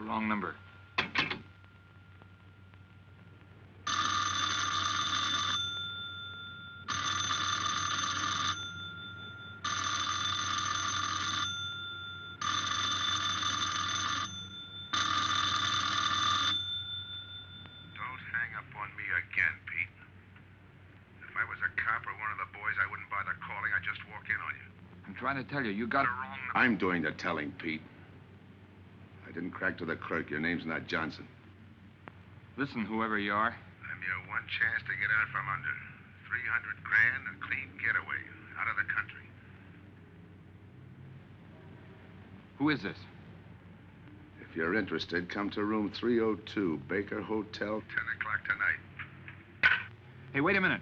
the wrong number. Again, Pete. If I was a cop or one of the boys, I wouldn't bother calling. I'd just walk in on you. I'm trying to tell you, you got it wrong. I'm doing the telling, Pete. I didn't crack to the clerk. Your name's not Johnson. Listen, whoever you are. I'm your one chance to get out from under. 300 grand, a clean getaway. Out of the country. Who is this? If you're interested, come to room 302, Baker Hotel, 10 o'clock tonight. Hey, wait a minute.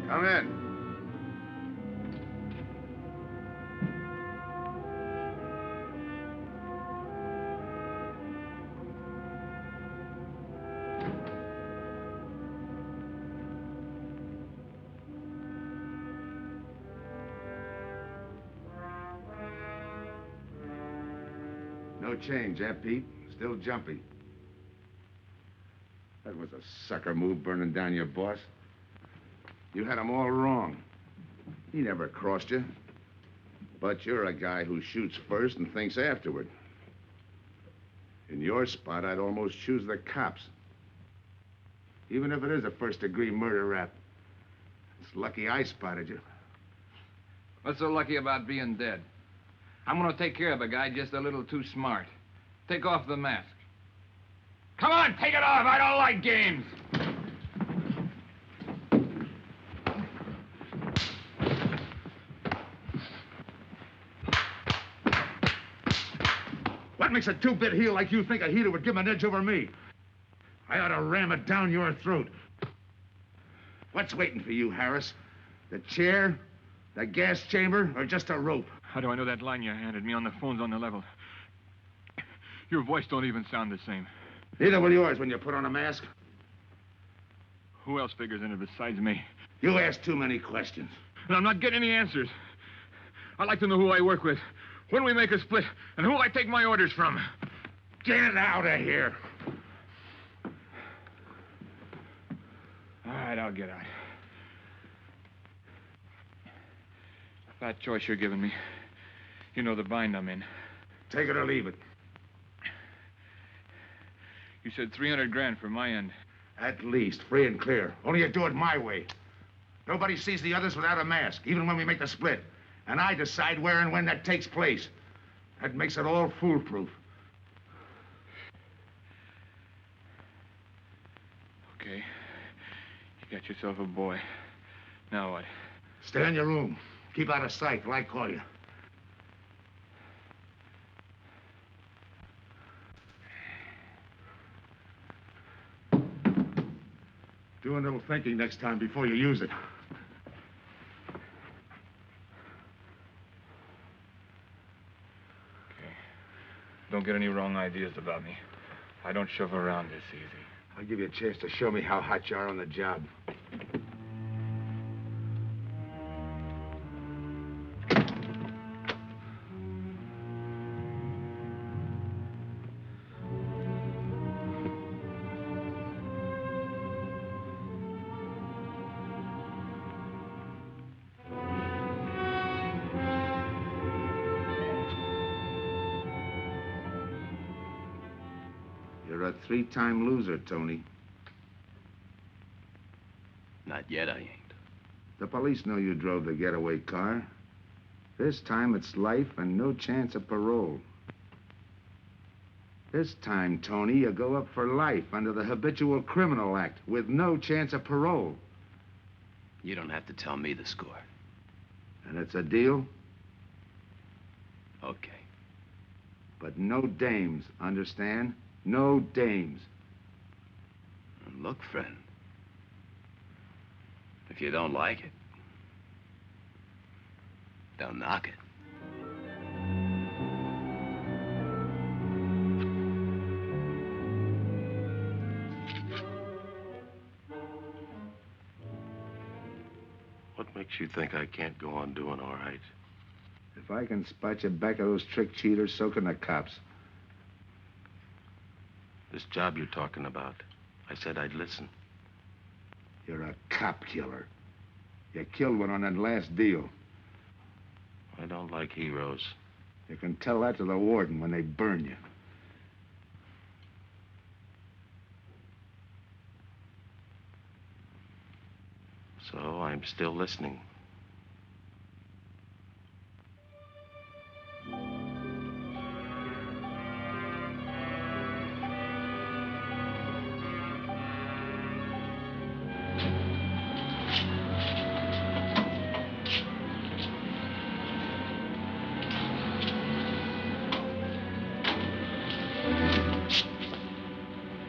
Come in. No change, eh, Pete? Still jumpy. That was a sucker move, burning down your boss. You had him all wrong. He never crossed you. But you're a guy who shoots first and thinks afterward. In your spot, I'd almost choose the cops. Even if it is a first-degree murder rap. It's lucky I spotted you. What's so lucky about being dead? I'm gonna take care of a guy just a little too smart. Take off the mask. Come on, take it off! I don't like games! What makes a two-bit heel like you think a heater would give him an edge over me? I ought to ram it down your throat. What's waiting for you, Harris? The chair, the gas chamber, or just a rope? How do I know that line you handed me on the phone's on the level? Your voice don't even sound the same. Neither will yours when you put on a mask. Who else figures in it besides me? You ask too many questions. And I'm not getting any answers. I'd like to know who I work with, when we make a split, and who I take my orders from. Get out of here. All right, I'll get out. That choice you're giving me. You know the bind I'm in. Take it or leave it. You said 300 grand for my end. At least, free and clear. Only you do it my way. Nobody sees the others without a mask, even when we make the split. And I decide where and when that takes place. That makes it all foolproof. Okay. You got yourself a boy. Now what? Stay in your room. Keep out of sight till I call you. Do a little thinking next time before you use it. Okay. Don't get any wrong ideas about me. I don't shove around this easy. I'll give you a chance to show me how hot you are on the job. You're a three-time loser, Tony. Not yet, I ain't. The police know you drove the getaway car. This time it's life and no chance of parole. This time, Tony, you go up for life under the Habitual Criminal Act with no chance of parole. You don't have to tell me the score. And it's a deal? Okay. But no dames, understand? No dames. And look, friend, if you don't like it, don't knock it. What makes you think I can't go on doing all right? If I can spot you back of those trick cheaters, so can the cops. This job you're talking about, I said I'd listen. You're a cop killer. You killed one on that last deal. I don't like heroes. You can tell that to the warden when they burn you. So I'm still listening.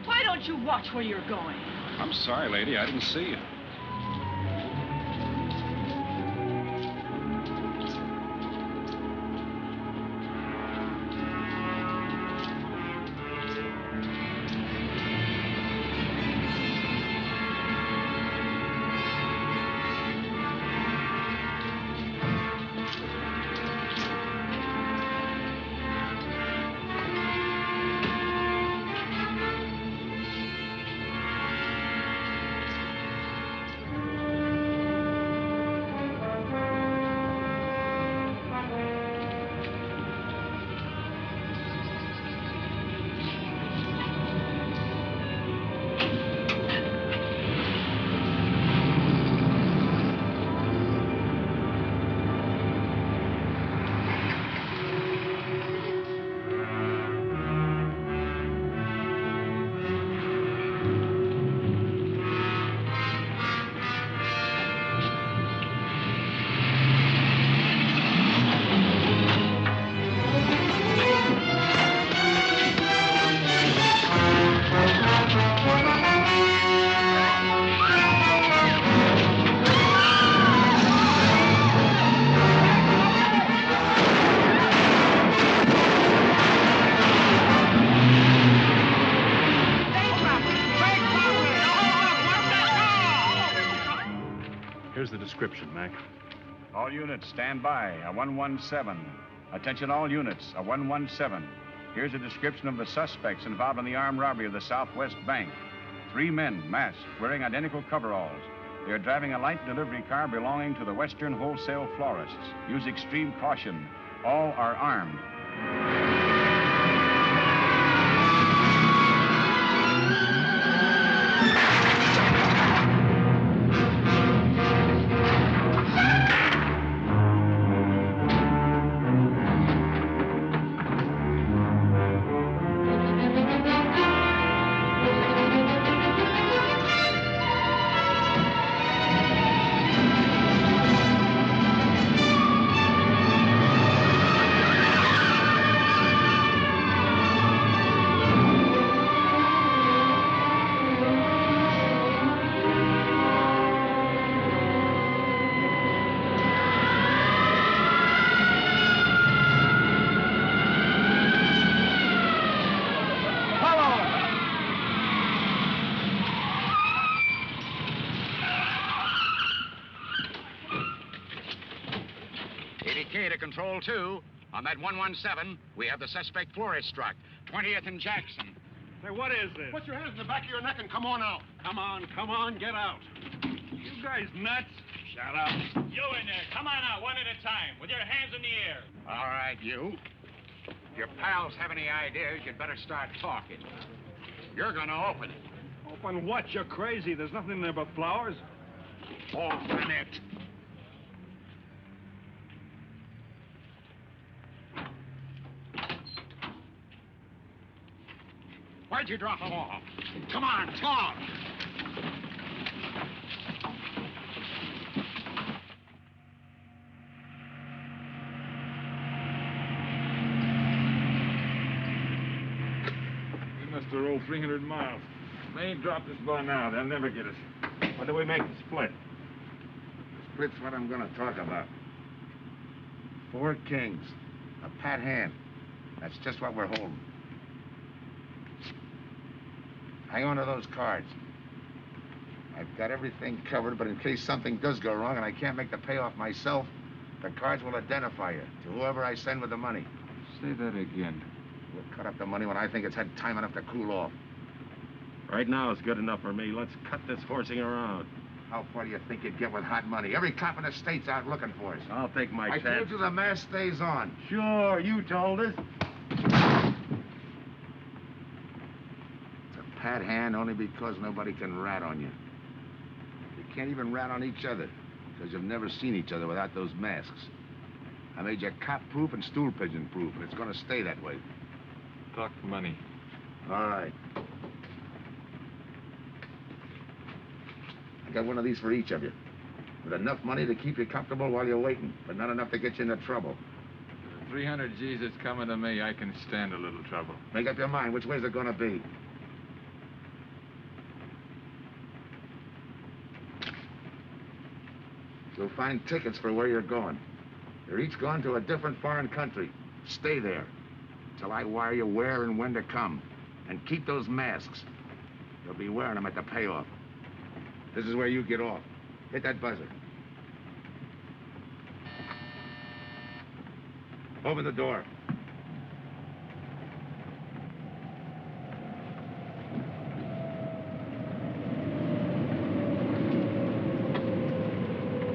Why don't you watch where you're going? I'm sorry, lady. I didn't see you. Here's the description, Mac. All units, stand by. A 117. Attention all units, a 117. Here's a description of the suspects involved in the armed robbery of the Southwest Bank. 3 men, masked, wearing identical coveralls. They are driving a light delivery car belonging to the Western Wholesale Florists. Use extreme caution. All are armed. To Control 2. On that 117, we have the suspect florist struck. 20th and Jackson. Say, what is this? Put your hands in the back of your neck and come on out. Come on, get out. You guys nuts? Shut up. You in there, come on out, one at a time, with your hands in the air. All right, you. If your pals have any ideas, you'd better start talking. You're gonna open it. Open what? You're crazy. There's nothing in there but flowers. Open it. Why'd you drop them off? Come on, talk. We must have rolled 300 miles. They ain't dropped us by now. They'll never get us. When do we make the split? Split's what I'm gonna talk about. 4 kings. A pat hand. That's just what we're holding. Hang on to those cards. I've got everything covered, but in case something does go wrong and I can't make the payoff myself, the cards will identify you to whoever I send with the money. Say that again. We'll cut up the money when I think it's had time enough to cool off. Right now is good enough for me. Let's cut this horsing around. How far do you think you'd get with hot money? Every cop in the state's out looking for us. I'll take my I chance. told you the mask stays on. Sure, you told us. It's a pat hand only because nobody can rat on you. You can't even rat on each other because you've never seen each other without those masks. I made you cop-proof and stool pigeon-proof, and it's going to stay that way. Talk money. All right. I got one of these for each of you. With enough money to keep you comfortable while you're waiting, but not enough to get you into trouble. 300 G's that's coming to me, I can stand a little trouble. Make up your mind. Which way's it going to be? You'll find tickets for where you're going. You're each going to a different foreign country. Stay there till I wire you where and when to come. And keep those masks. You'll be wearing them at the payoff. This is where you get off. Hit that buzzer. Open the door.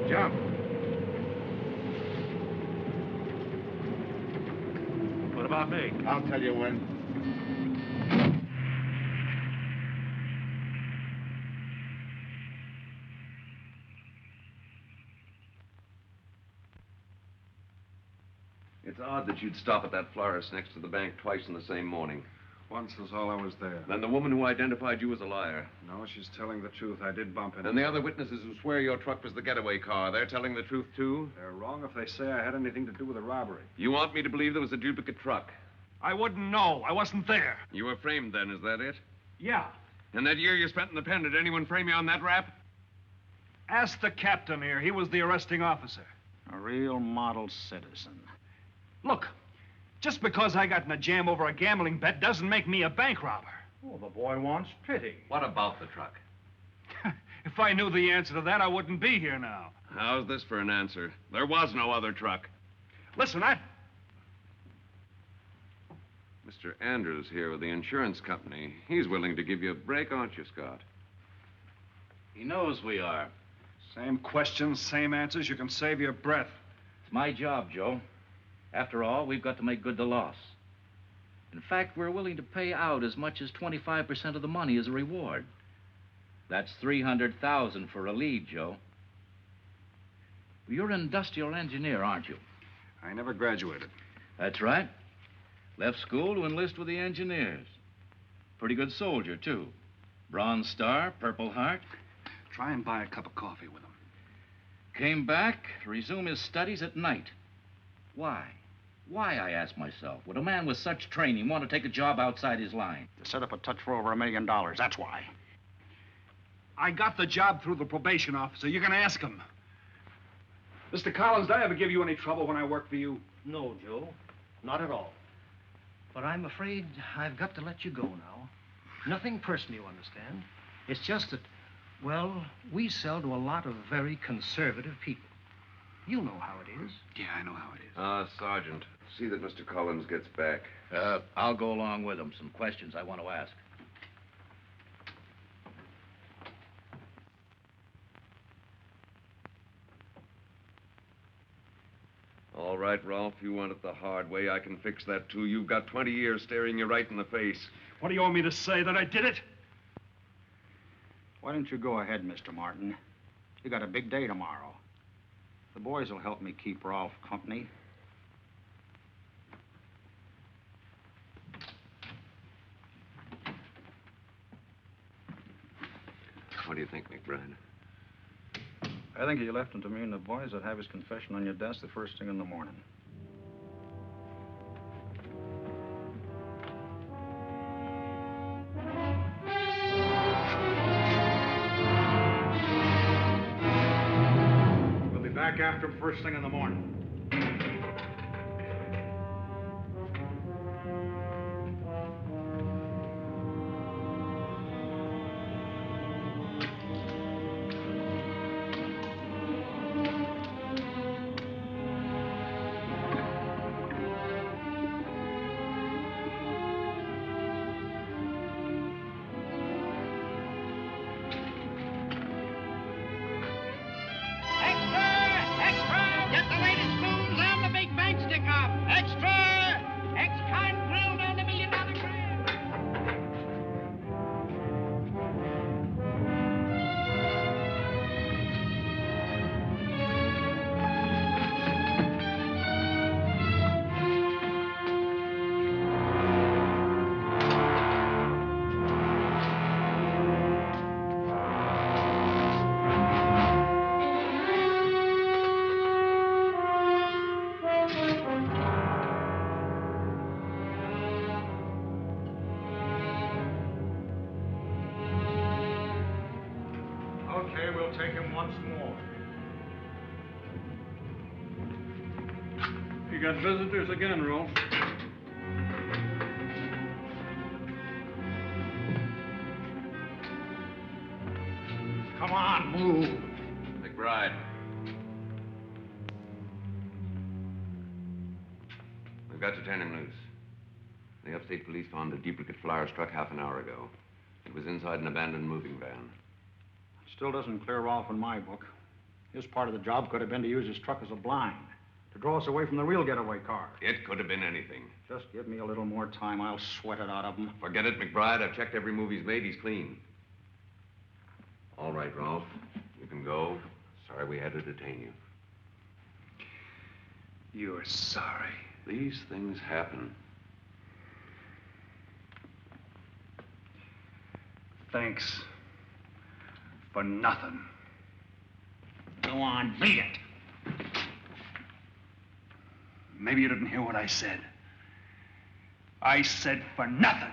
Jump. What about me? I'll tell you when. It's odd that you'd stop at that florist next to the bank twice in the same morning. Once was all I was there. Then the woman who identified you as a liar. No, she's telling the truth. I did bump into And the other witnesses who swear your truck was the getaway car, they're telling the truth, too? They're wrong if they say I had anything to do with the robbery. You want me to believe there was a duplicate truck? I wouldn't know. I wasn't there. You were framed then, is that it? Yeah. And that year you spent in the pen, did anyone frame you on that rap? Ask the captain here. He was the arresting officer. A real model citizen. Look, just because I got in a jam over a gambling bet doesn't make me a bank robber. Oh, the boy wants pity. What about the truck? If I knew the answer to that, I wouldn't be here now. How's this for an answer? There was no other truck. Listen, Mr. Andrews here with the insurance company. He's willing to give you a break, aren't you, Scott? He knows we are. Same questions, same answers. You can save your breath. It's my job, Joe. After all, we've got to make good the loss. In fact, we're willing to pay out as much as 25% of the money as a reward. That's $300,000 for a lead, Joe. You're an industrial engineer, aren't you? I never graduated. That's right. Left school to enlist with the engineers. Pretty good soldier, too. Bronze Star, Purple Heart. Try and buy a cup of coffee with him. Came back to resume his studies at night. Why? Why, I ask myself, would a man with such training want to take a job outside his line? To set up a touch for over $1 million, that's why. I got the job through the probation officer. You can ask him. Mr. Collins, did I ever give you any trouble when I worked for you? No, Joe. Not at all. But I'm afraid I've got to let you go now. Nothing personal, you understand. It's just that, well, we sell to a lot of very conservative people. You know how it is. Yeah, I know how it is. Sergeant, see that Mr. Collins gets back. I'll go along with him. Some questions I want to ask. All right, Rolf, you want it the hard way. I can fix that, too. You've got 20 years staring you right in the face. What do you want me to say, that I did it? Why don't you go ahead, Mr. Martin? You got a big day tomorrow. The boys will help me keep Rolf company. What do you think, McBride? I think you left him to me and the boys would have his confession on your desk the first thing in the morning. We'll be back after him first thing in the morning. Okay, we'll take him once more. You got visitors again, Rolf. Come on, move. McBride. We've got to turn him loose. The upstate police found a duplicate flyer struck half an hour ago. It was inside an abandoned moving van. Still doesn't clear Rolf in my book. His part of the job could have been to use his truck as a blind, to draw us away from the real getaway car. It could have been anything. Just give me a little more time. I'll sweat it out of him. Forget it, McBride. I've checked every move he's made. He's clean. All right, Ralph. You can go. Sorry we had to detain you. You're sorry. These things happen. Thanks. For nothing. Go on, beat it. Maybe you didn't hear what I said. I said for nothing.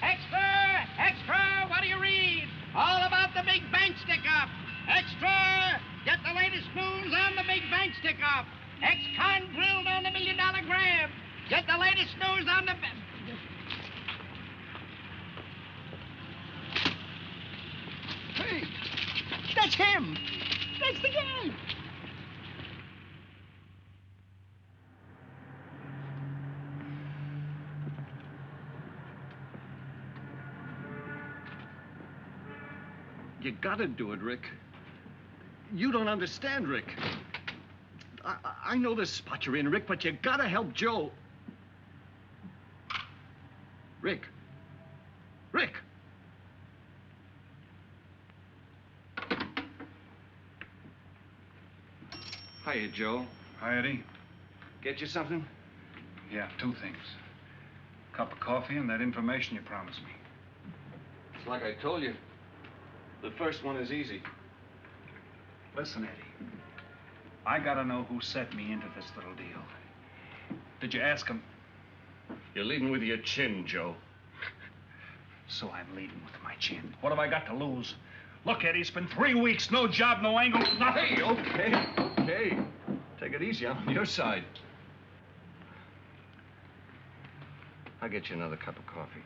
Extra! Extra! What do you read? All about the big bank stick-up. Extra! Get the latest news on the big bank stick-up. Ex-con drilled on the $1 million grab. Get the latest news on the... Hey, that's him. That's the guy. You gotta do it, Rick. You don't understand, Rick. I know the spot you're in, Rick, but you gotta help Joe. Rick. Rick! Hiya, Joe. Hi, Eddie. Get you something? Yeah, two things. Cup of coffee and that information you promised me. It's like I told you. The first one is easy. Listen, Eddie. I gotta know who set me into this little deal. Did you ask him? You're leading with your chin, Joe. So I'm leading with my chin. What have I got to lose? Look, Eddie, it's been 3 weeks. No job, no angle, nothing. Hey, okay. Take it easy. I'm on your side. I'll get you another cup of coffee.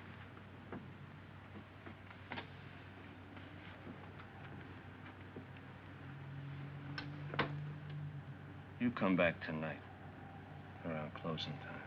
You come back tonight, around closing time.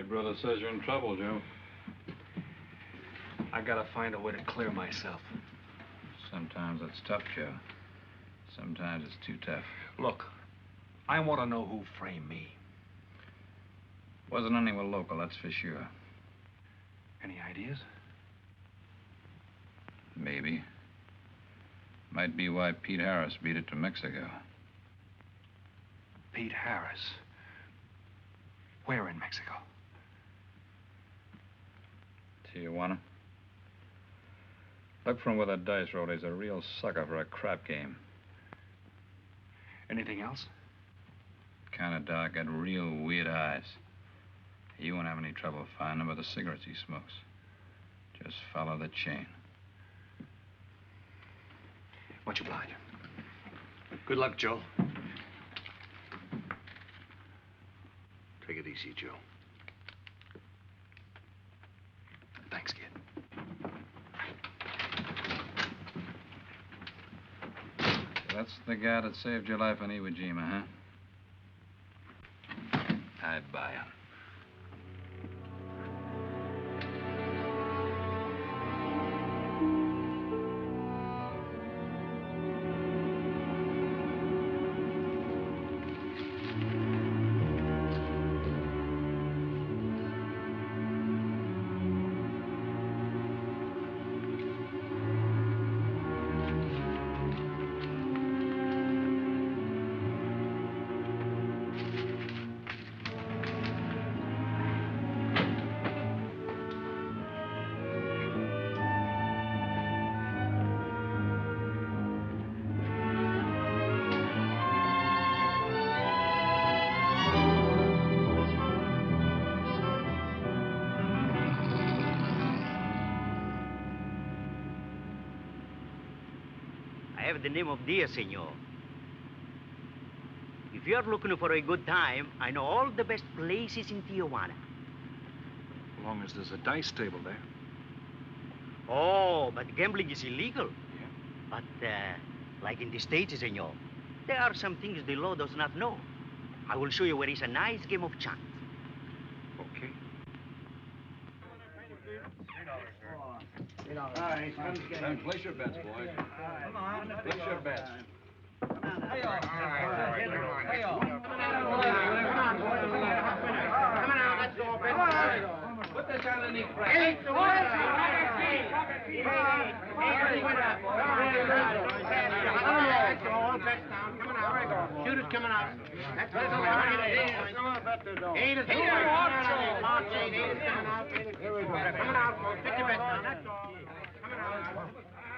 Your brother says you're in trouble, Joe. I gotta find a way to clear myself. Sometimes it's tough, Joe. Sometimes it's too tough. Look, I want to know who framed me. Wasn't anyone local, that's for sure. Any ideas? Maybe. Might be why Pete Harris beat it to Mexico. Pete Harris? Where in Mexico? Tijuana. Look from where that dice rolled. He's a real sucker for a crap game. Anything else? Kind of dark, got real weird eyes. You won't have any trouble finding him with the cigarettes he smokes. Just follow the chain. Much obliged. Good luck, Joe. Take it easy, Joe. Thanks, kid. That's the guy that saved your life on Iwo Jima, huh? I buy him. I have the name of Diaz, senor. If you're looking for a good time, I know all the best places in Tijuana. As long as there's a dice table there. Oh, but gambling is illegal. Yeah. But, like in the States, senor, there are some things the law does not know. I will show you where is a nice game of chance. Okay. Place your bets, boys. Come on. Place your bets. Put this on the knee. Shoot it coming out. That's what come on, bet the dog. Eight is coming out. Here we go. Coming out, folks. Pick your bets down. That's all. Coming out.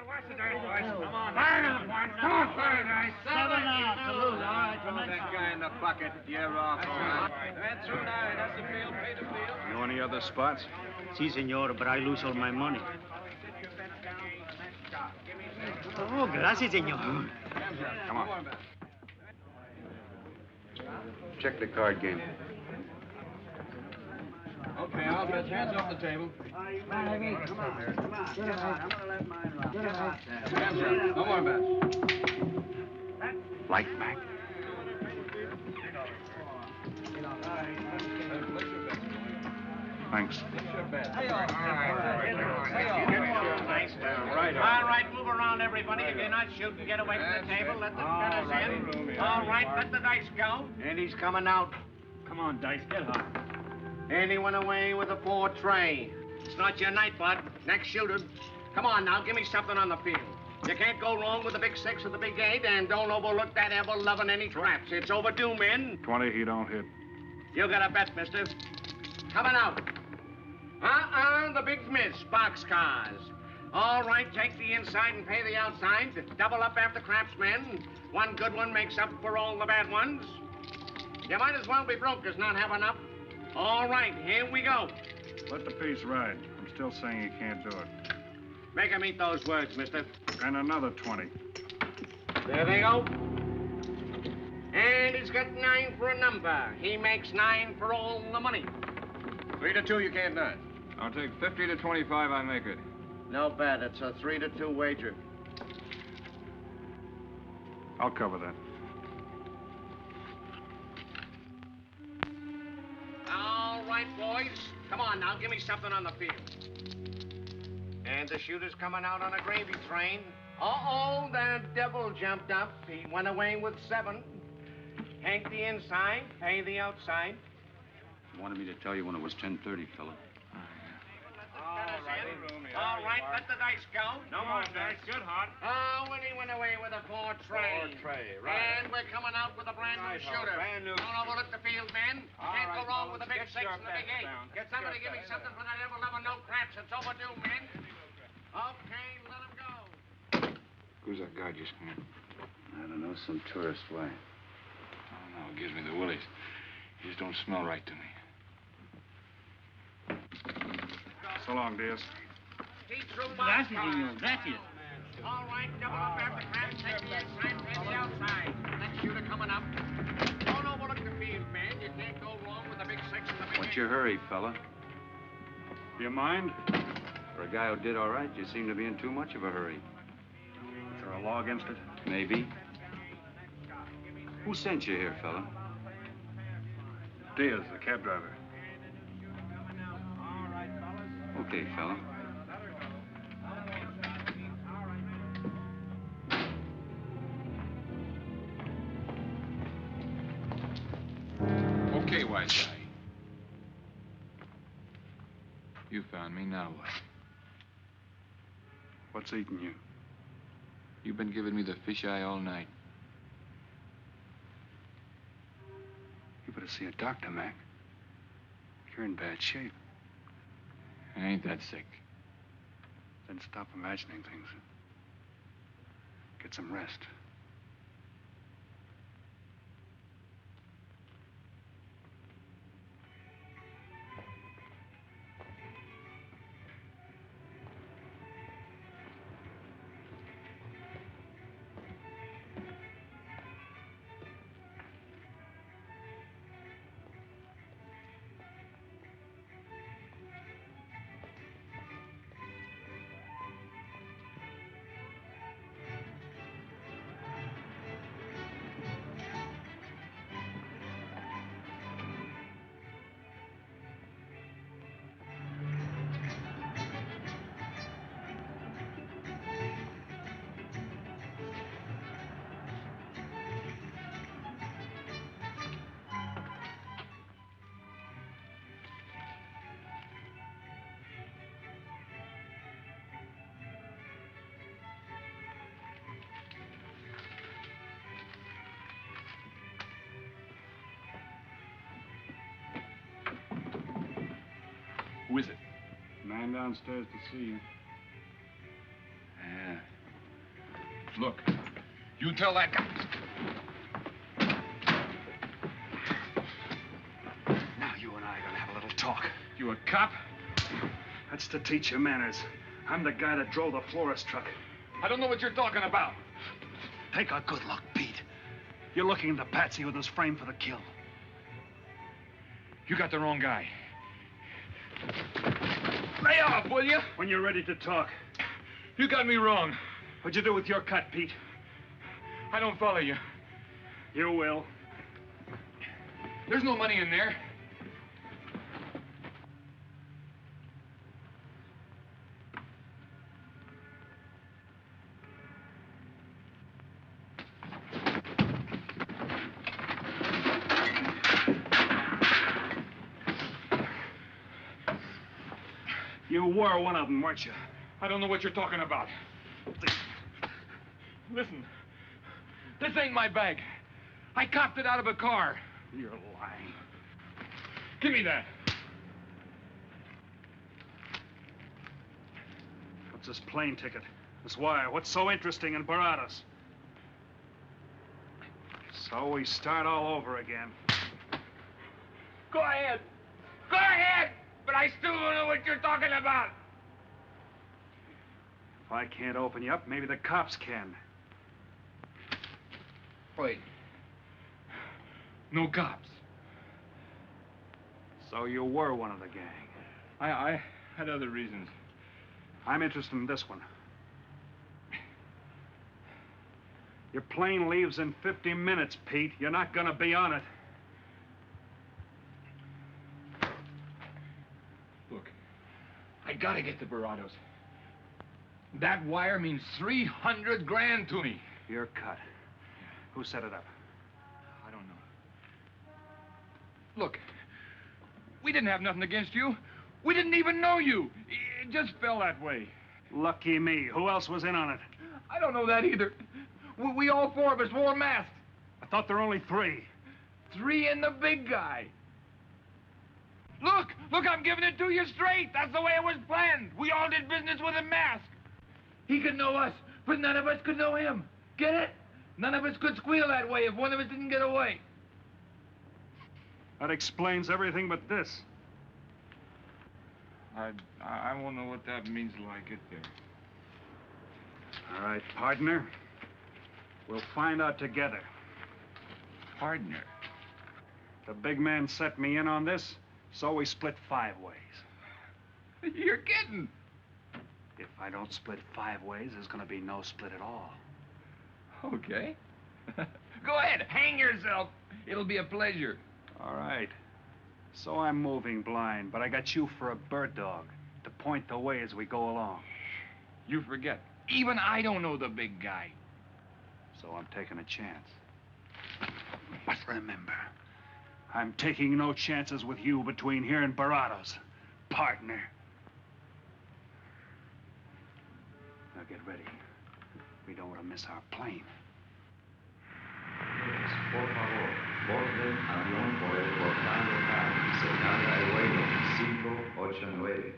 Watch the dice, boys. Come on. Fire the points. Come on, fire dice. 7 out. Salute. All right. Throw that guy in the bucket. You're off. That's through 9. That's the field. Pay the field. You know any other spots? Si, senor, but I lose all my money. Oh, gracias, senor. Come on. Check the card game. Okay, I'll bet hands off the table. Come on. I'm going to let mine run. Hands up. No more bets. Light back. Thanks. All right, move around, everybody. If you're not shooting, get away from the table. Let the fellas in. All right, let the dice go. And he's coming out. Come on, Dice, get hot. And he went away with a 4 tray. It's not your night, bud. Next shooter. Come on now, give me something on the field. You can't go wrong with the big 6 or the big 8, and don't overlook that ever-loving any traps. It's overdue, men. 20, he don't hit. You got a bet, mister. Coming out. The big miss, boxcars. All right, take the inside and pay the outside. Double up after craps, men. One good one makes up for all the bad ones. You might as well be broke as not have enough. All right, here we go. Let the piece ride. I'm still saying he can't do it. Make him eat those words, mister. And another 20. There they go. And he's got 9 for a number. He makes 9 for all the money. 3 to 2, you can't none. I'll take 50 to 25, I make it. No bet. It's a 3 to 2 wager. I'll cover that. All All right, boys. Come on now, give me something on the field. And the shooter's coming out on a gravy train. Uh-oh, the devil jumped up. He went away with 7. Hank the inside, pay the outside. Wanted me to tell you when it was 10:30, fella. All right, let the dice go. No more dice. Good, Hot. Oh, and he went away with a 4 tray. 4 tray, right. And we're coming out with a brand new Right, Hart, shooter. brand new. Don't overlook the field, men. All Can't go right, wrong with the big fellas, 6 get and the big your 8. bets down. Get somebody Get give me your something for that ever-loving no craps. It's overdue, men. Okay, let him go. Who's that guy just come in? I don't know, some tourist way. Oh, no, it gives me the willies. He just don't smell right to me. So long, Diaz. Gracias, señor. Gracias. All right, double up after craps. Take the inside, pay the outside. Next shooter coming up. Don't overlook the field, man. You can't go wrong with the big 6 and the big 8. What's your hurry, fella? You mind? For a guy who did all right, you seem to be in too much of a hurry. Is there a law against it? Maybe. Who sent you here, fella? Diaz, the cab driver. Okay, fella. Okay, wise guy. You found me, now what? What's eating you? You've been giving me the fisheye all night. You better see a doctor, Mac. You're in bad shape. I ain't that sick. Then stop imagining things. Get some rest. Who is it? Man downstairs to see you. Yeah. Look, you tell that guy. Now you and I are going to have a little talk. You a cop? That's to teach you manners. I'm the guy that drove the florist truck. I don't know what you're talking about. Take a good look, Pete. You're looking into Patsy who was framed for the kill. You got the wrong guy. Lay off, will you? When you're ready to talk. You got me wrong. What'd you do with your cut, Pete? I don't follow you. You will. There's no money in there. You were one of them, weren't you? I don't know what you're talking about. Listen, this ain't my bag. I copped it out of a car. You're lying. Give me that. What's this plane ticket? This wire? What's so interesting in Baradas? So we start all over again. Go ahead. Go ahead! But I still don't know what you're talking about. If I can't open you up, maybe the cops can. Wait. No cops. So you were one of the gang. I had other reasons. I'm interested in this one. Your plane leaves in 50 minutes, Pete. You're not gonna be on it. gotta get to Barados. That wire means 300 grand to me. You're cut. Who set it up? I don't know. Look, we didn't have nothing against you. We didn't even know you. It just fell that way. Lucky me. Who else was in on it? I don't know that either. We all four of us wore masks. I thought there were only 3. 3 and the big guy. Look, I'm giving it to you straight. That's the way it was planned. We all did business with a mask. He could know us, but none of us could know him. Get it? None of us could squeal that way if one of us didn't get away. That explains everything but this. I won't know what that means till I get there. All right, partner. We'll find out together. Partner? The big man set me in on this, so we split 5 ways. You're kidding. If I don't split 5 ways, there's gonna be no split at all. Okay. Go ahead, hang yourself. It'll be a pleasure. All right. So I'm moving blind, but I got you for a bird dog to point the way as we go along. You forget. Even I don't know the big guy. So I'm taking a chance. But remember, I'm taking no chances with you between here and Barados, partner. Now get ready. We don't want to miss our plane. Por favor, borden avión por el portal local, señala el vuelo 589.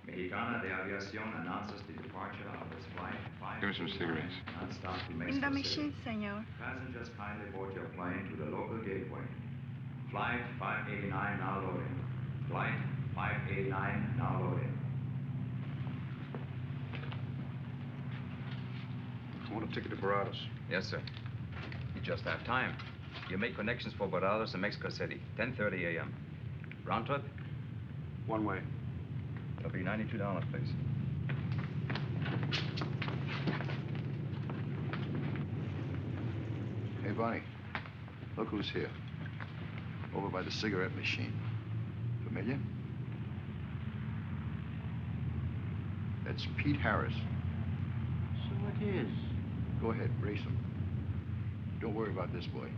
Mexicana de Aviación announces the departure of this flight 5. Give me some cigarettes. Non-stop to In the Mexico machine, City. senor. Passengers kindly board your plane to the local gateway. Flight 589 now loading. Flight 589 now loading. I want a ticket to Barados. Yes, sir. You just have time. You make connections for Barados and Mexico City, 10:30 a.m. Round trip? One way. It'll be $92, please. Hey, Bonnie, look who's here. Over by the cigarette machine. Familiar? That's Pete Harris. So it is. Go ahead, race him. Don't worry about this boy.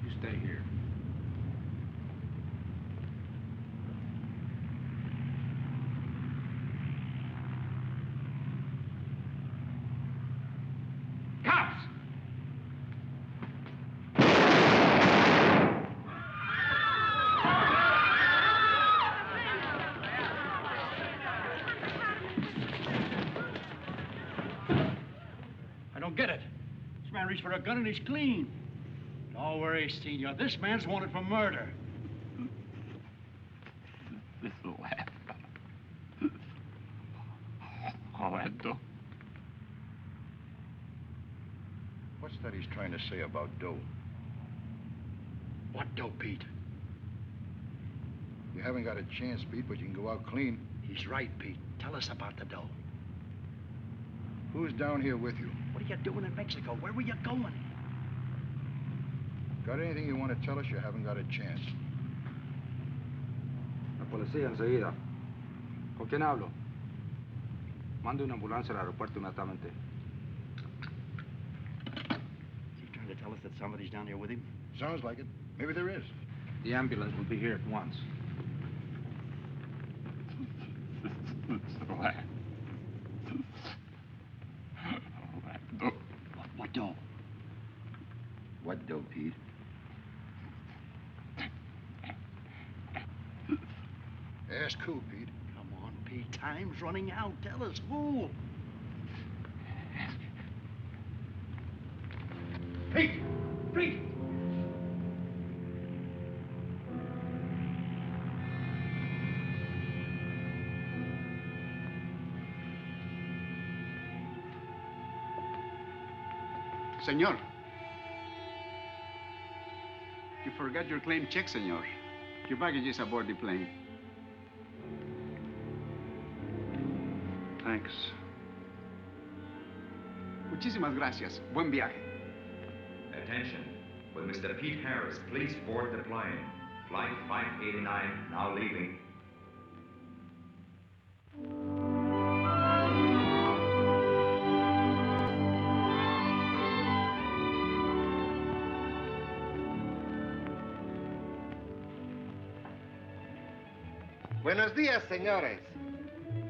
You stay here. Cops! I don't get it. This man reached for a gun and he's clean. Don't worry, Senor. This man's wanted for murder. This will happen. Orlando. What's that he's trying to say about dough? What dough, Pete? You haven't got a chance, Pete, but you can go out clean. He's right, Pete. Tell us about the dough. Who's down here with you? What are you doing in Mexico? Where were you going? Got anything you want to tell us? You haven't got a chance. La policía enseguida. ¿Con quién hablo? Mande una ambulancia al aeropuerto inmediatamente. Is he trying to tell us that somebody's down here with him? Sounds like it. Maybe there is. The ambulance will be here at once. What dough? What dough, Pete? Ask who, Pete? Come on, Pete. Time's running out. Tell us who. Pete! Pete! Senor. You forgot your claim check, senor. Your baggage is aboard the plane. Thanks. Muchísimas gracias. Buen viaje. Attention. Will Mr. Pete Harris please board the plane? Flight 589 now leaving. Buenos dias, senores.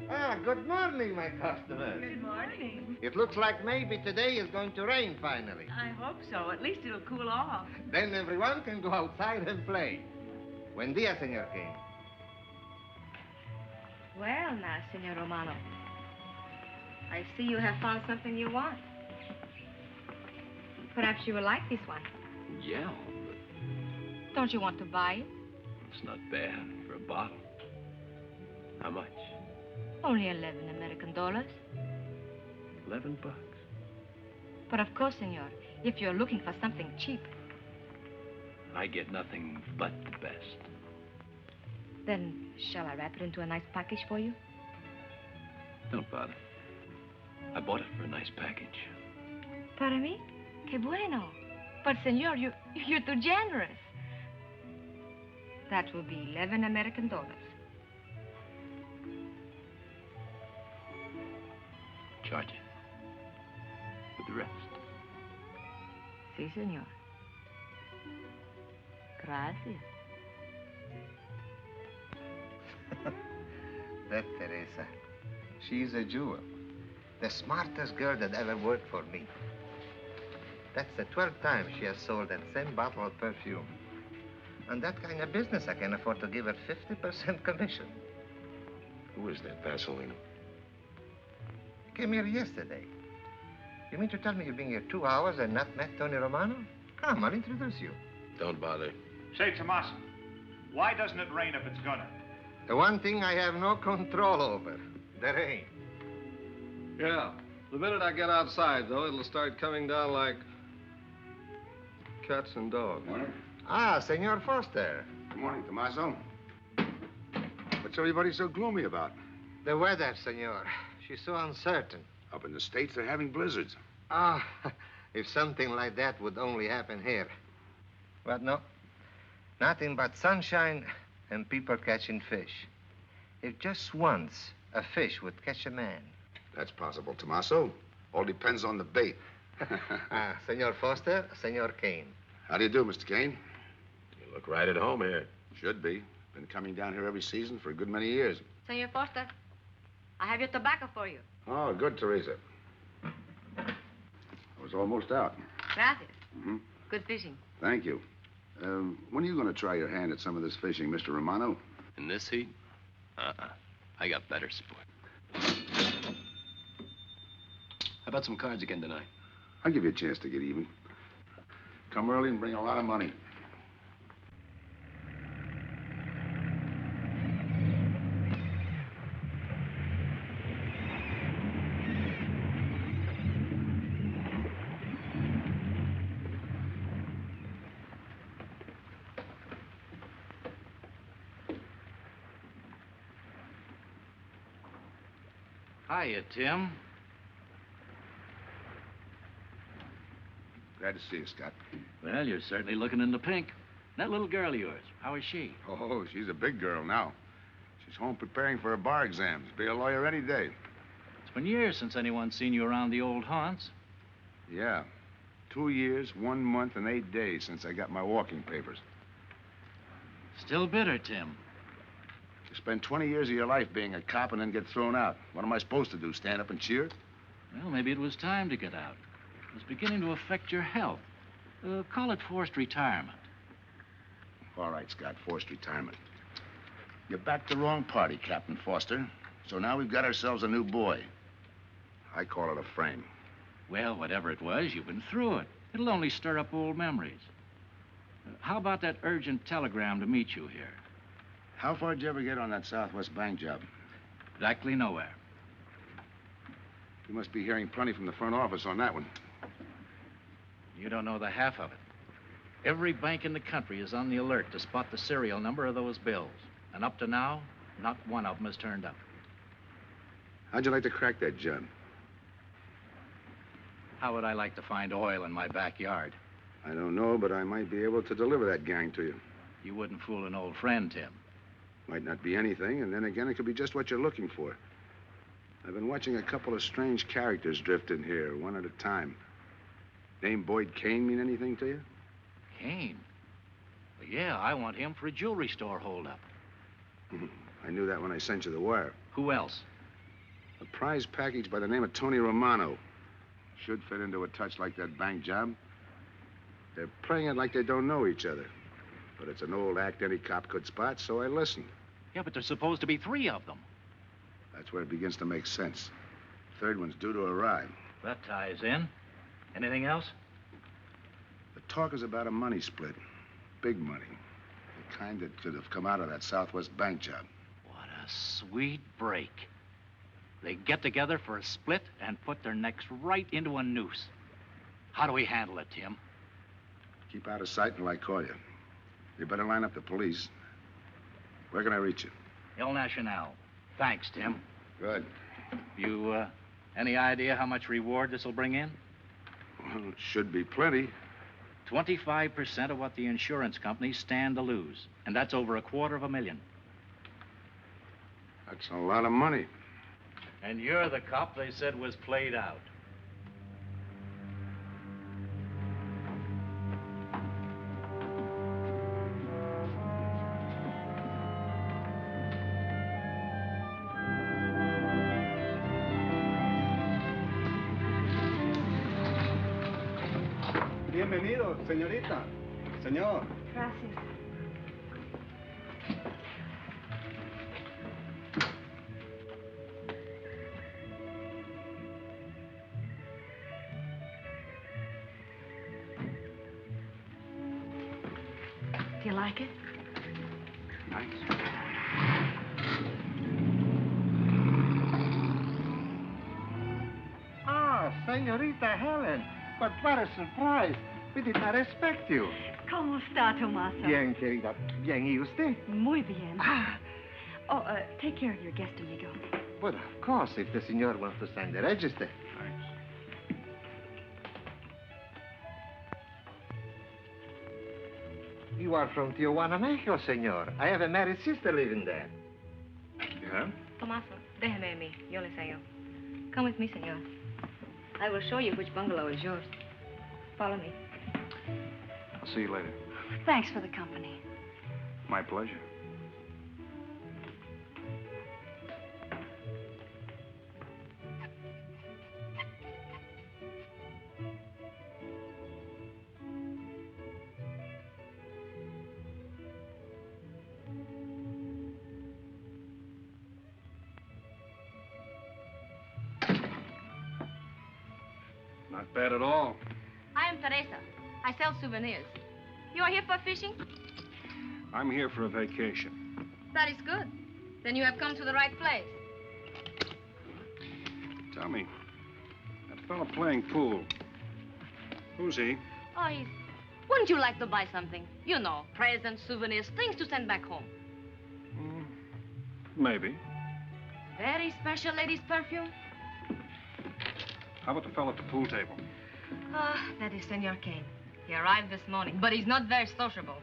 Ah, good morning, my customers. Good morning. It looks like maybe today is going to rain finally. I hope so. At least it'll cool off. Then everyone can go outside and play. Buen dia, Senor King. Well, now, Senor Romano, I see you have found something you want. Perhaps you will like this one. Yeah, Don't you want to buy it? it's not bad for a bottle. How much? Only 11 American dollars. $11. But of course, senor, if you're looking for something cheap, I get nothing but the best. then shall I wrap it into a nice package for you? Don't bother. I bought it for a nice package. Para mí? Que bueno. But, senor, you're too generous. That will be 11 American dollars. Charge it. With the rest. Si, senor. Gracias. That Teresa, she's a jewel. The smartest girl that ever worked for me. That's the 12th time she has sold that same bottle of perfume. On that kind of business, I can afford to give her 50% commission. Who is that Vaseline? Came here yesterday. You mean to tell me you've been here 2 hours and not met Tony Romano? Come, I'll introduce you. Don't bother. Say, Tommaso, why doesn't it rain if it's gonna? The one thing I have no control over, the rain. Yeah. The minute I get outside, though, it'll start coming down like cats and dogs. Morning. Ah, Senor Foster. Good morning, Tommaso. What's everybody so gloomy about? The weather, senor. She's so uncertain. Up in the States, they're having blizzards. Ah, if something like that would only happen here. But no. Nothing but sunshine and people catching fish. If just once a fish would catch a man. That's possible, Tommaso. All depends on the bait. Senor Foster, Senor Kane. How do you do, Mr. Kane? You look right at home here. Should be. Been coming down here every season for a good many years. Senor Foster, I have your tobacco for you. Oh, good, Teresa. I was almost out. Gracias. Mm-hmm. Good fishing. Thank you. When are you going to try your hand at some of this fishing, Mr. Romano? In this heat? I got better sport. How about some cards again tonight? I'll give you a chance to get even. Come early and bring a lot of money. Hiya, Tim. Glad to see you, Scott. Well, you're certainly looking in the pink. That little girl of yours, how is she? Oh, she's a big girl now. She's home preparing for her bar exams. Be a lawyer any day. It's been years since anyone's seen you around the old haunts. Yeah. 2 years, 1 month, and 8 days since I got my walking papers. Still bitter, Tim. You spend 20 years of your life being a cop and then get thrown out. What am I supposed to do, stand up and cheer? Well, maybe it was time to get out. It was beginning to affect your health. Call it forced retirement. All right, Scott, forced retirement. You backed the wrong party, Captain Foster. So now we've got ourselves a new boy. I call it a frame. Well, whatever it was, you've been through it. It'll only stir up old memories. How about that urgent telegram to meet you here? How far did you ever get on that Southwest Bank job? Exactly nowhere. You must be hearing plenty from the front office on that one. You don't know the half of it. Every bank in the country is on the alert to spot the serial number of those bills. And up to now, not one of them has turned up. How'd you like to crack that job? How would I like to find oil in my backyard? I don't know, but I might be able to deliver that gang to you. You wouldn't fool an old friend, Tim. Might not be anything, and then again, it could be just what you're looking for. I've been watching a couple of strange characters drift in here, one at a time. Name Boyd Kane mean anything to you? Kane? Well, yeah, I want him for a jewelry store holdup. I knew that when I sent you the wire. Who else? A prize package by the name of Tony Romano. Should fit into a touch like that bank job. They're playing it like they don't know each other. But it's an old act any cop could spot, so I listened. Yeah, but there's supposed to be 3 of them. That's where it begins to make sense. Third one's due to arrive. That ties in. Anything else? The talk is about a money split. Big money. The kind that could have come out of that Southwest bank job. What a sweet break. They get together for a split and put their necks right into a noose. How do we handle it, Tim? Keep out of sight until I call you. You better line up the police. Where can I reach you? El Nacional. Thanks, Tim. Good. You, any idea how much reward this will bring in? Well, it should be plenty. 25% of what the insurance companies stand to lose. And that's over $250,000. That's a lot of money. And you're the cop they said was played out. Bienvenido, señorita. Señor. Gracias. Do you like it? Nice. Ah, Señorita Helen. But what a surprise. We did not expect you. ¿Cómo está, Tomaso? Bien, querida. Bien, ¿y usted? Muy bien. Oh, take care of your guest, amigo. But of course, if the senor wants to sign the register. Thanks. You are from Tijuana, Mexico, senor. I have a married sister living there. Yeah? Tomaso, déjeme a mí. Yo le enseño. Come with me, senor. I will show you which bungalow is yours. Follow me. I'll see you later. Thanks for the company. My pleasure. Not bad at all. I am Teresa. I sell souvenirs. You are here for fishing? I'm here for a vacation. That is good. Then you have come to the right place. Tell me, that fella playing pool, who's he? Oh, he's... Wouldn't you like to buy something? You know, presents, souvenirs, things to send back home. Maybe. Very special ladies' perfume. How about the fella at the pool table? Ah, that is Senor Kane. He arrived this morning, but he's not very sociable.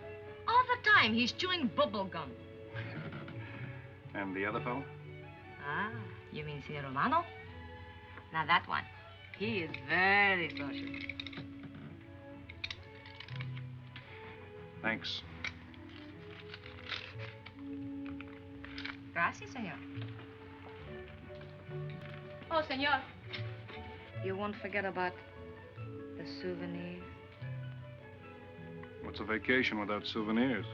All the time, he's chewing bubble gum. And the other fellow? Ah, you mean Senor Romano? Now, that one. He is very sociable. Thanks. Gracias, senor. Oh, senor. You won't forget about the souvenirs. What's a vacation without souvenirs?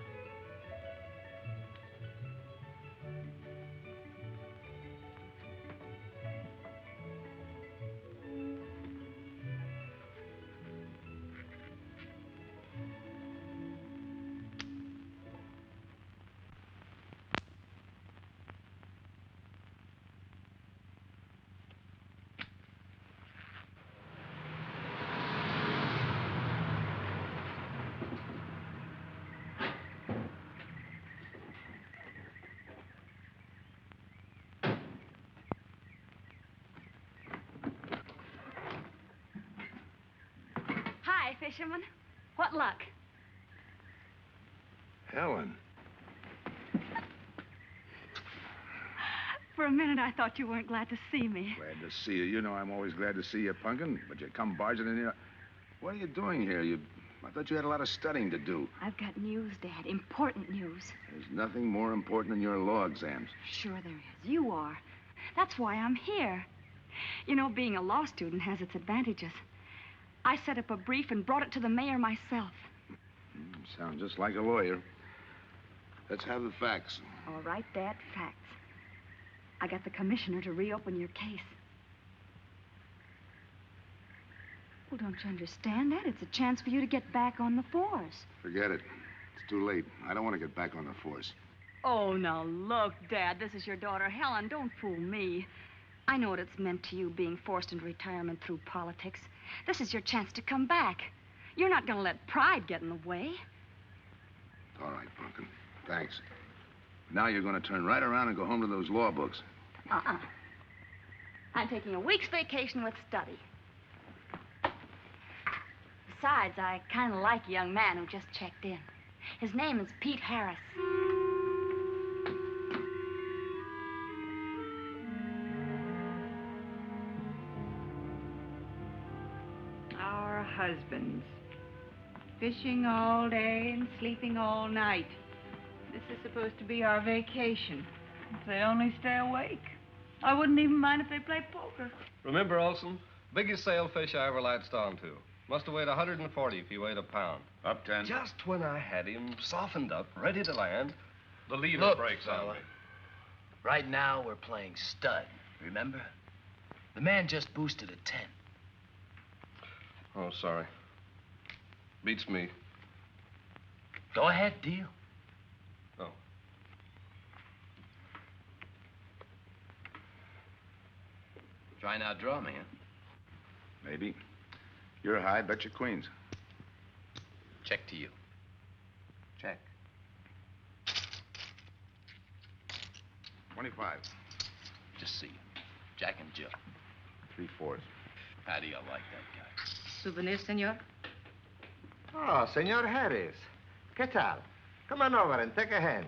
Hi, fisherman. What luck? Helen. For a minute, I thought you weren't glad to see me. Glad to see you. You know I'm always glad to see you, Punkin, but you come barging in here. What are you doing here? You I thought you had a lot of studying to do. I've got news, Dad. Important news. There's nothing more important than your law exams. Sure there is. You are. That's why I'm here. You know, being a law student has its advantages. I set up a brief and brought it to the mayor myself. Sound just like a lawyer. Let's have the facts. All right, Dad, facts. I got the commissioner to reopen your case. Well, don't you understand that? It's a chance for you to get back on the force. Forget it. It's too late. I don't want to get back on the force. Oh, now look, Dad, this is your daughter, Helen. Don't fool me. I know what it's meant to you being forced into retirement through politics. This is your chance to come back. You're not going to let pride get in the way. All right, Brunken. Thanks. Now you're going to turn right around and go home to those law books. I'm taking a week's vacation with study. Besides, I kind of like a young man who just checked in. His name is Pete Harris. Our husbands. Fishing all day and sleeping all night. This is supposed to be our vacation. If they only stay awake. I wouldn't even mind if they play poker. Remember, Olson? Biggest sailfish I ever latched onto. Must have weighed 140 if he weighed a pound. Up 10. Just when I had him softened up, ready to land, the leader Look, breaks on fella. me. Right now, we're playing stud, remember? The man just boosted a 10. Oh, sorry. Beats me. Go ahead, deal. Oh. Try and outdraw me, huh? Maybe. You're high, bet your queens. Check to you. Check. 25. Just see you. Jack and Jill. 3/4. How do you like that guy? Souvenir, senor? Oh, Senor Harris. ¿Qué tal? Come on over and take a hand.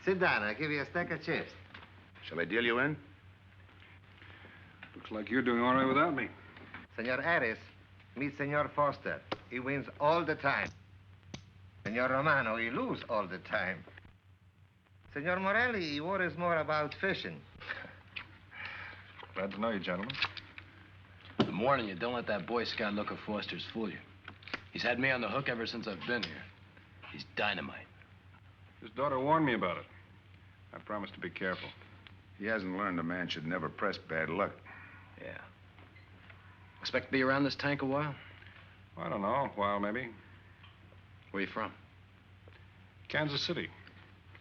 Sit down. I'll give you a stack of chips. Shall I deal you in? Looks like you're doing all right without me. Senor Harris, meet Senor Foster. He wins all the time. Senor Romano, he loses all the time. Senor Morelli, he worries more about fishing. Glad to know you, gentlemen. I'm warning you, don't let that Boy Scout look of Foster's fool you. He's had me on the hook ever since I've been here. He's dynamite. His daughter warned me about it. I promised to be careful. He hasn't learned a man should never press bad luck. Yeah. Expect to be around this tank a while? I don't know, a while maybe. Where you from? Kansas City,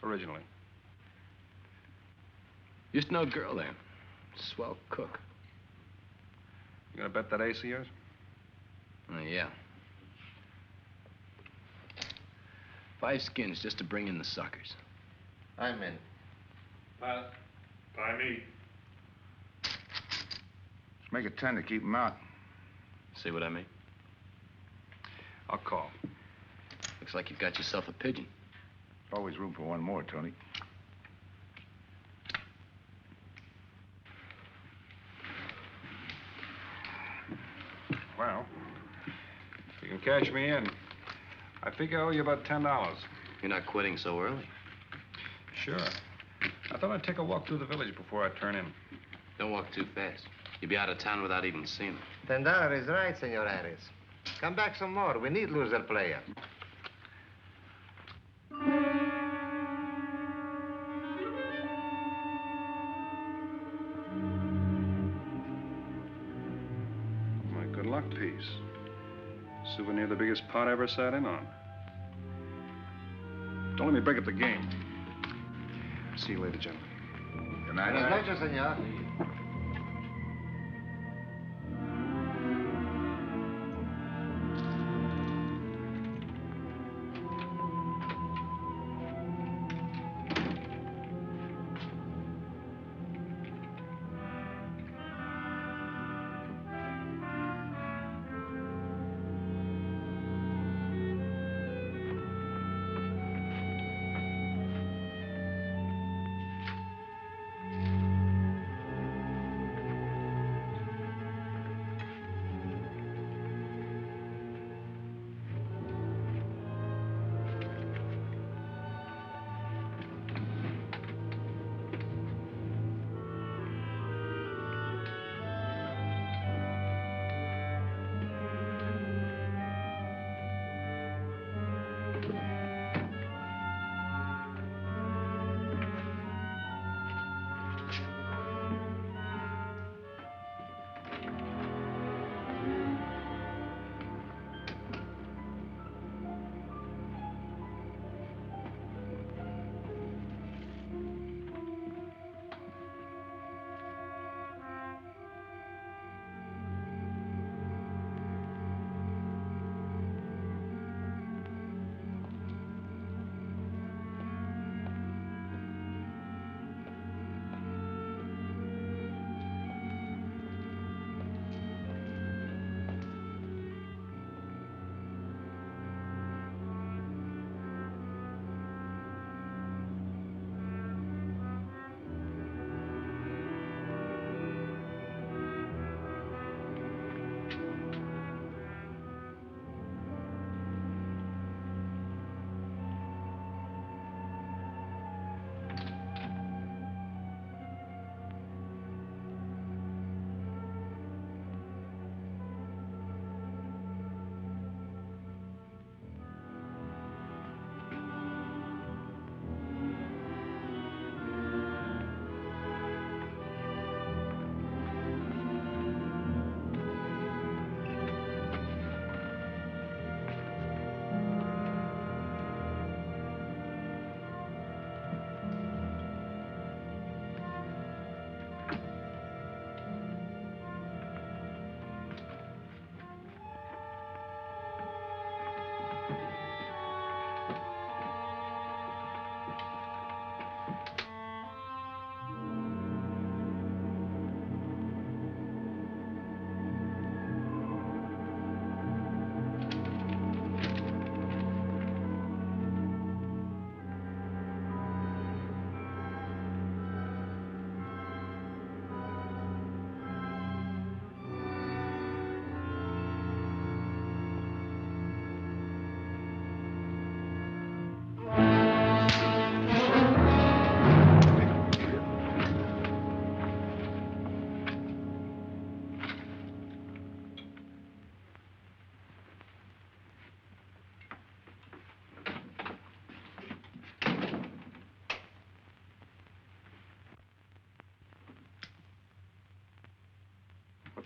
originally. Used to know a girl there. Swell cook. You gonna bet that ace of yours? Yeah. 5 skins just to bring in the suckers. I'm in. Pass. By me. Let's make it 10 to keep him out. See what I mean? I'll call. Looks like you've got yourself a pigeon. Always room for one more, Tony. Well, if you can cash me in, I think I owe you about $10. You're not quitting so early. Sure. I thought I'd take a walk through the village before I turn in. Don't walk too fast. You'll be out of town without even seeing it. $10 is right, Senor Harris. Come back some more. We need loser player. My good luck piece. Souvenir the biggest pot I ever sat in on. Don't let me break up the game. See you later, gentlemen. Good night. Buenas noches, senor.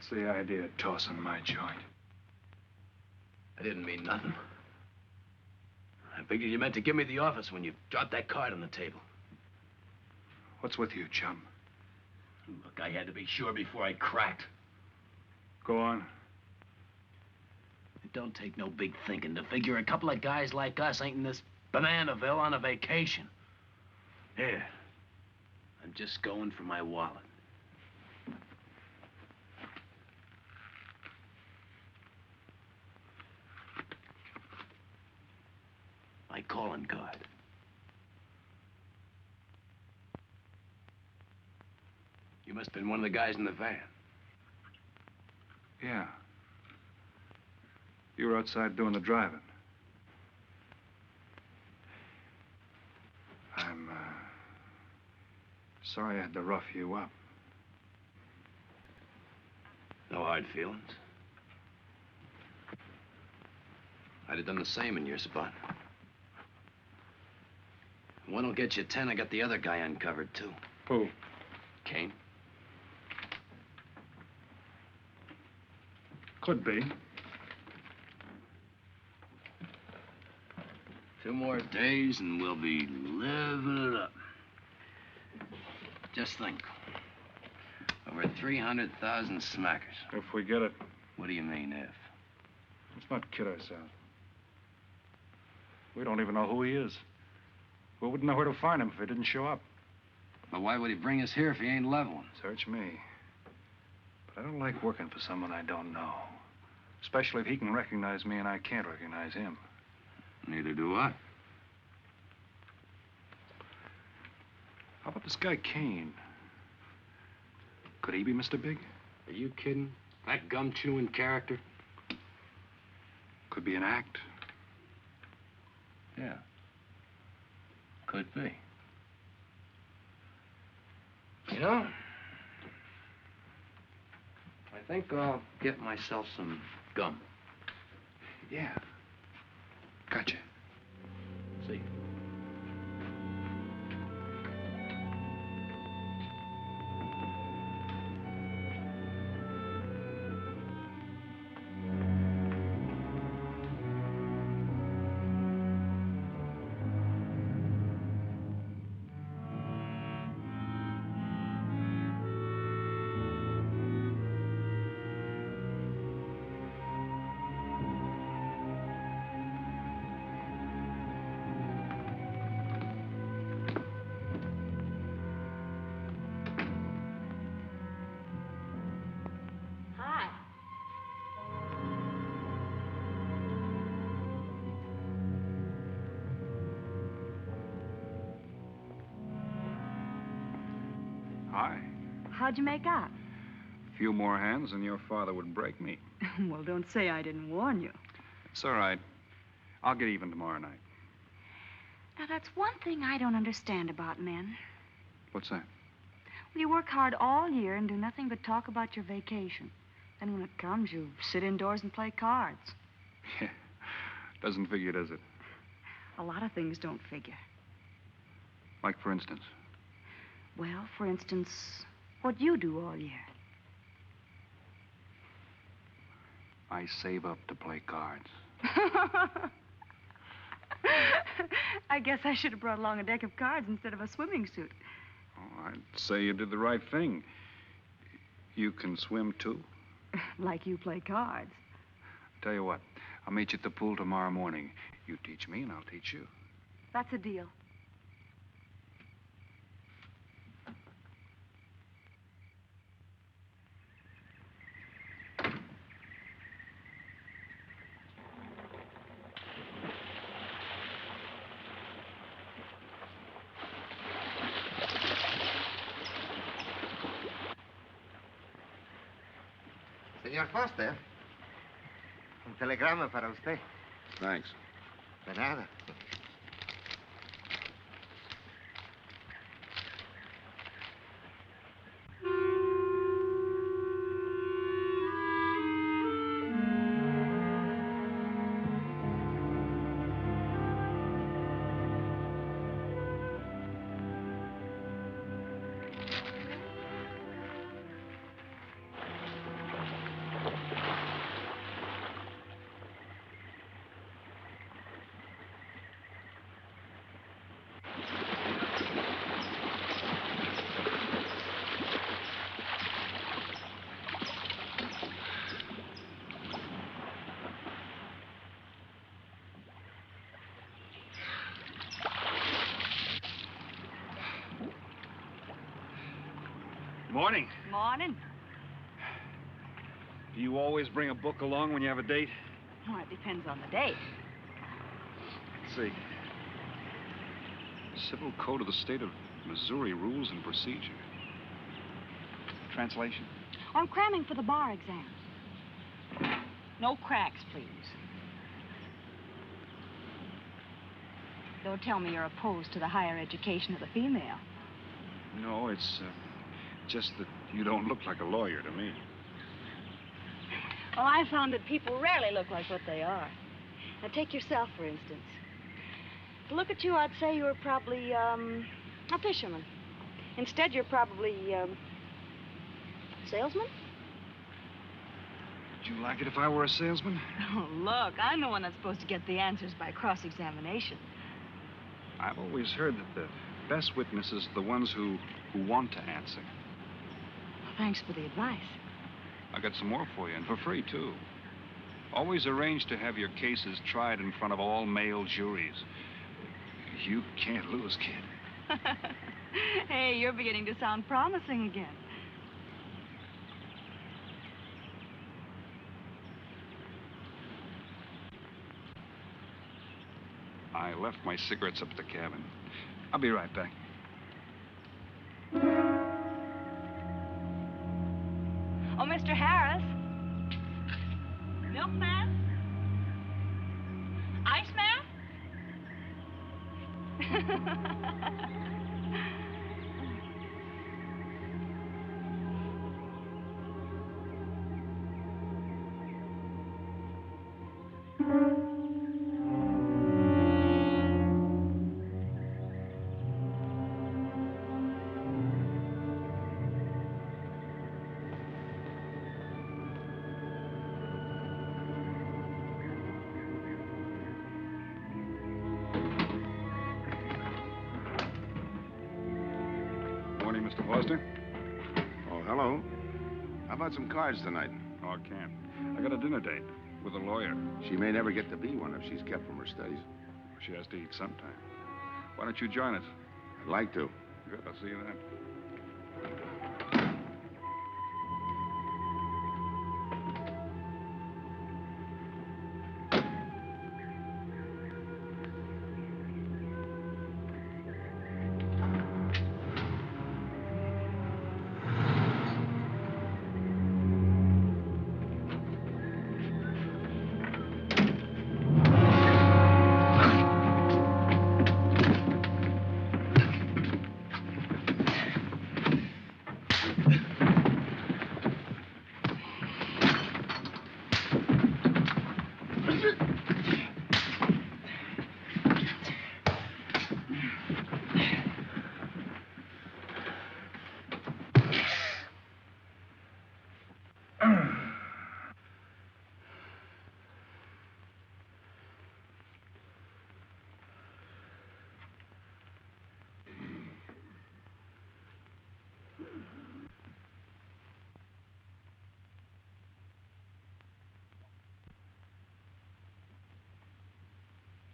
What's the idea of tossing my joint? I didn't mean nothing. I figured you meant to give me the office when you dropped that card on the table. What's with you, chum? Look, I had to be sure before I cracked. Go on. It don't take no big thinking to figure a couple of guys like us ain't in this Bananaville on a vacation. Here, I'm just going for my wallet. My calling card. You must have been one of the guys in the van. Yeah. You were outside doing the driving. I'm, sorry I had to rough you up. No hard feelings. I'd have done the same in your spot. One will get you 10. I got the other guy uncovered, too. Who? Kane. Could be. 2 more days and we'll be living it up. Just think. Over 300,000 smackers. If we get it. What do you mean, if? Let's not kid ourselves. We don't even know who he is. We wouldn't know where to find him if he didn't show up. But why would he bring us here if he ain't leveling? Search me. But I don't like working for someone I don't know. Especially if he can recognize me and I can't recognize him. Neither do I. How about this guy Kane? Could he be Mr. Big? Are you kidding? That gum-chewing character? Could be an act. Yeah. Could be. You know, I think I'll get myself some gum. Yeah. Gotcha. See. Hi. How'd you make out? A few more hands and your father would break me. Well, don't say I didn't warn you. It's all right. I'll get even tomorrow night. Now, that's one thing I don't understand about men. What's that? Well, you work hard all year and do nothing but talk about your vacation. Then when it comes, you sit indoors and play cards. Yeah. Doesn't figure, does it? A lot of things don't figure. Like, for instance? Well, for instance, what you do all year. I save up to play cards. I guess I should have brought along a deck of cards instead of a swimming suit. Oh, I'd say you did the right thing. You can swim, too? Like you play cards. Tell you what, I'll meet you at the pool tomorrow morning. You teach me and I'll teach you. That's a deal. Señor Foster, un telegrama para usted. Thanks. De nada. Morning. Morning. Do you always bring a book along when you have a date? Well, it depends on the date. Let's see. Civil Code of the State of Missouri Rules and Procedure. Translation? I'm cramming for the bar exams. No cracks, please. Don't tell me you're opposed to the higher education of the female. No, it's just that you don't look like a lawyer to me. Well, I found that people rarely look like what they are. Now, take yourself, for instance. To look at you, I'd say you're probably, a fisherman. Instead, you're probably, salesman? Would you like it if I were a salesman? Oh, look, I'm the one that's supposed to get the answers by cross-examination. I've always heard that the best witnesses are the ones who want to answer. Thanks for the advice. I got some more for you, and for free, too. Always arrange to have your cases tried in front of all male juries. You can't lose, kid. Hey, you're beginning to sound promising again. I left my cigarettes up at the cabin. I'll be right back. Oh, Mr. Harris. Milkman? Iceman? Morning, Mr. Foster. Oh, hello. How about some cards tonight? Oh, I can't. I got a dinner date with a lawyer. She may never get to be one if she's kept from her studies. She has to eat sometime. Why don't you join us? I'd like to. Good, I'll see you then.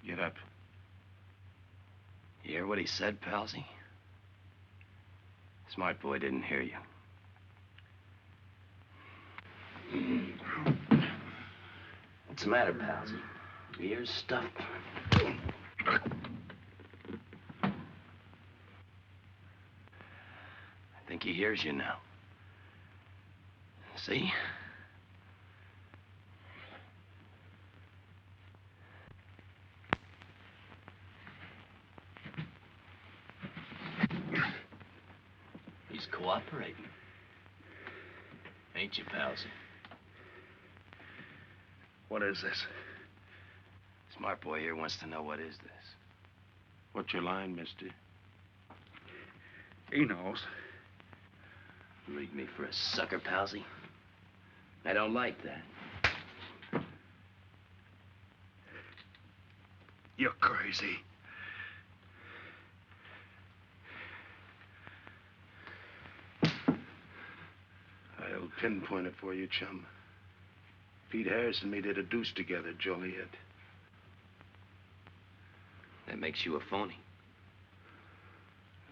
Get up. You hear what he said, Palsy? Smart boy didn't hear you. What's the matter, Palsy? Your ears stuffed? I think he hears you now. See? He's cooperating. Ain't you, Palsy? What is this? Smart boy here wants to know what is this. What's your line, mister? He knows. Leave me for a sucker, Palsy. I don't like that. You're crazy. I'll pinpoint it for you, chum. Pete Harris and me did a deuce together, Joliet. That makes you a phony.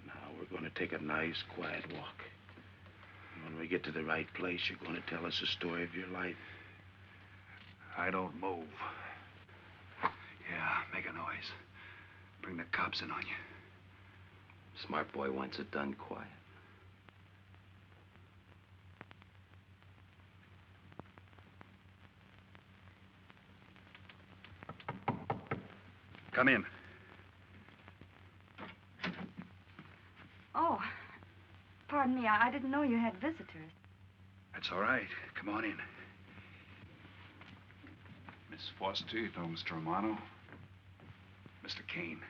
Now we're going to take a nice, quiet walk. we get to the right place, you're going to tell us the story of your life. I don't move. Yeah, make a noise. Bring the cops in on you. Smart boy wants it done quiet. Come in. Oh, pardon me. I didn't know you had visitors. That's all right. Come on in. Miss Foster, you know Mr. Romano? Mr. Kane.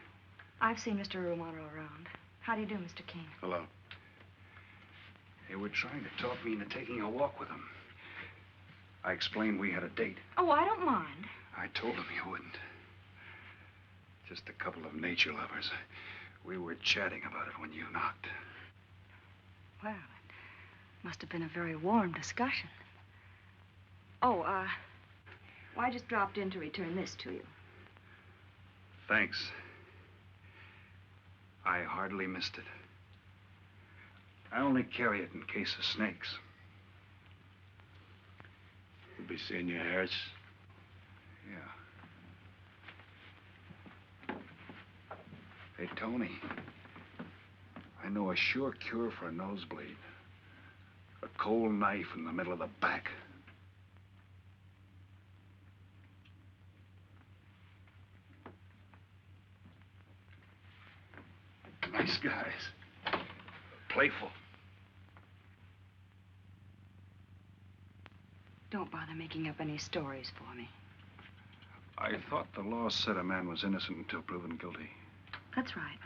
I've seen Mr. Romano around. How do you do, Mr. Kane? Hello. They were trying to talk me into taking a walk with him. I explained we had a date. Oh, I don't mind. I told him you wouldn't. Just a couple of nature lovers. We were chatting about it when you knocked. Well, it must have been a very warm discussion. Oh, well, I just dropped in to return this to you. Thanks. I hardly missed it. I only carry it in case of snakes. We'll be seeing you, Harris. Yeah. Hey, Tony. I know a sure cure for a nosebleed. A cold knife in the middle of the back. Nice guys. Playful. Don't bother making up any stories for me. I thought the law said a man was innocent until proven guilty. That's right.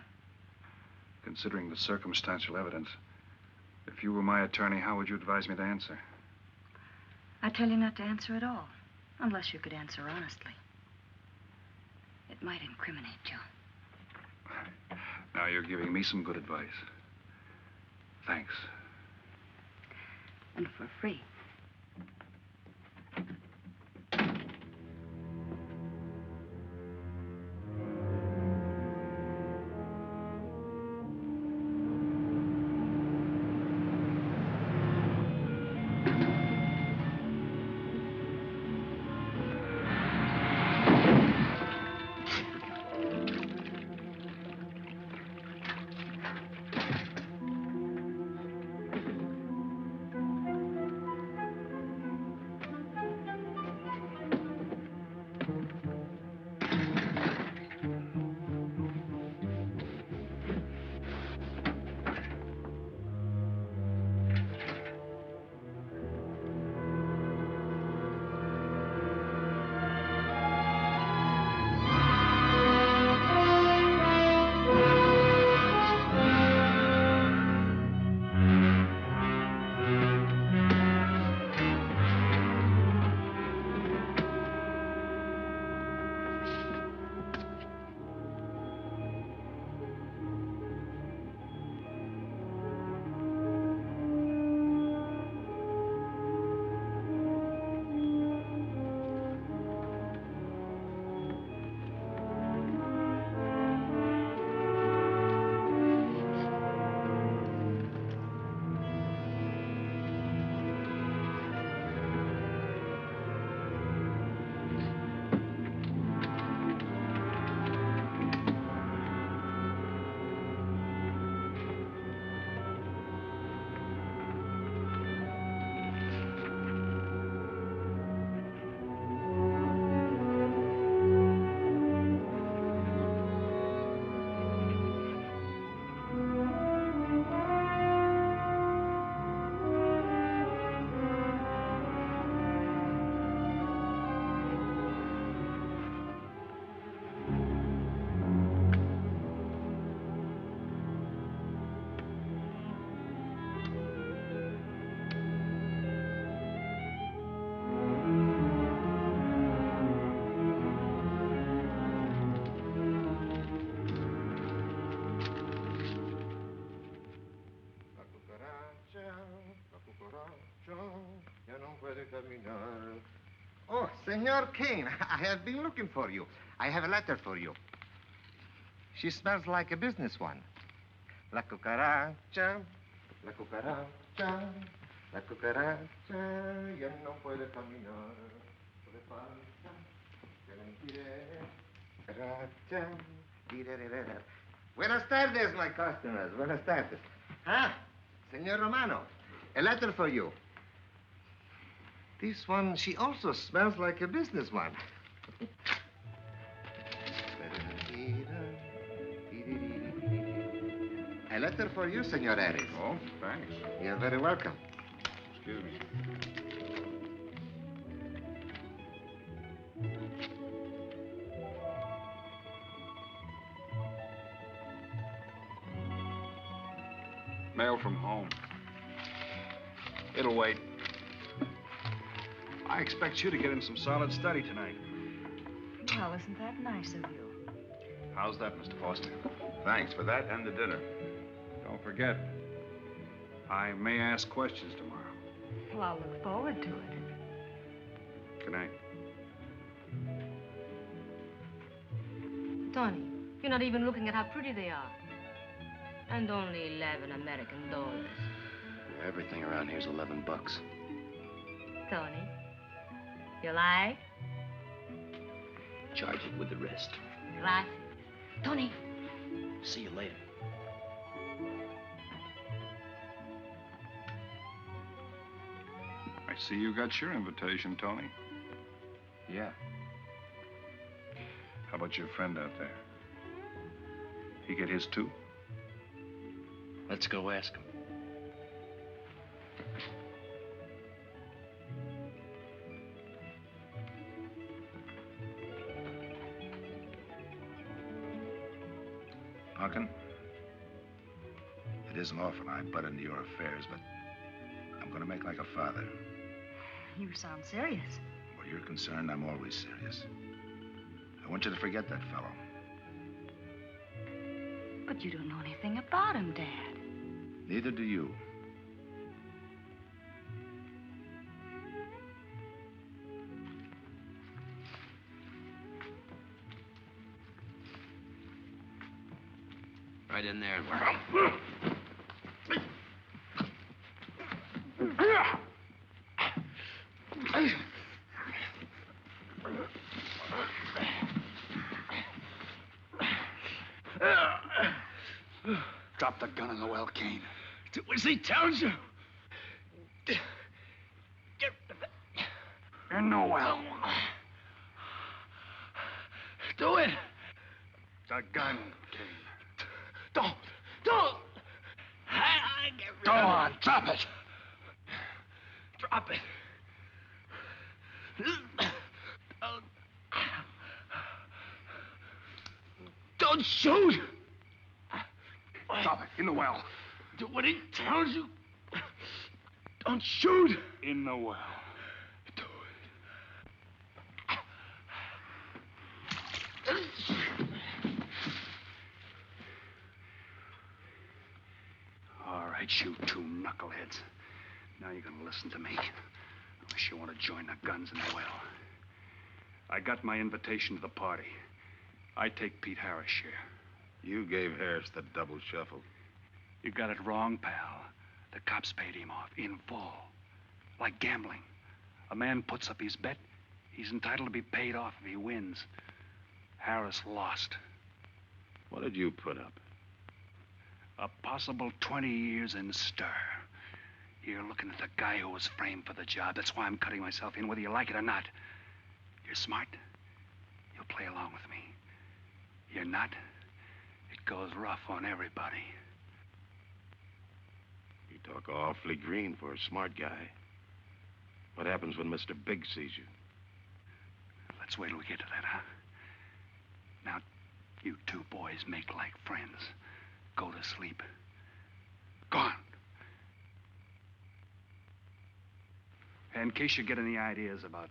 Considering the circumstantial evidence, if you were my attorney, how would you advise me to answer? I tell you not to answer at all, unless you could answer honestly. It might incriminate you. Now you're giving me some good advice. Thanks. And for free. Oh, Senor Kane, I have been looking for you. I have a letter for you. She smells like a business one. La cucaracha, La cucaracha ya no puede caminar. Le falta que le impide. Cucaracha. Dirererera. Buenas tardes, my customers. Buenas tardes. Ah, Senor Romano, a letter for you. This one, she also smells like a business one. A letter for you, Senor Harris. Oh, thanks. You're very welcome. Excuse me. Mail from home. It'll wait. I expect you to get in some solid study tonight. Well, isn't that nice of you? How's that, Mr. Foster? Thanks for that and the dinner. Don't forget, I may ask questions tomorrow. Well, I'll look forward to it. Good night. Tony, you're not even looking at how pretty they are. And only 11 American dollars. Everything around here's $11. Tony, you like? Charge it with the rest. Gracias. Tony. See you later. I see you got your invitation, Tony. Yeah. How about your friend out there? He get his too? Let's go ask him. Punkin, it isn't often I butt into your affairs, but I'm going to make like a father. You sound serious. Where you're concerned, I'm always serious. I want you to forget that fellow. But you don't know anything about him, Dad. Neither do you. Right in there. Drop the gun in the well, Kane. Do as he tells you. In the well. Do it. The gun, Kane. Don't. Go on, drop it. Drop it. Don't shoot. Drop it, in the well. Do what he tells you. Don't shoot. In the well. Do All right, you two knuckleheads. Now you're gonna listen to me. Unless you want to join the guns in the well. I got my invitation to the party. I take Pete Harris' share. You gave Harris the double shuffle. You got it wrong, pal. The cops paid him off in full. Like gambling. A man puts up his bet, he's entitled to be paid off if he wins. Harris lost. What did you put up? A possible 20 years in stir. You're looking at the guy who was framed for the job. That's why I'm cutting myself in, whether you like it or not. You're smart. You'll play along with me. You're not. It goes rough on everybody. You talk awfully green for a smart guy. What happens when Mr. Big sees you? Let's wait till we get to that, huh? Now, you two boys make like friends. Go to sleep. Go on. In case you get any ideas about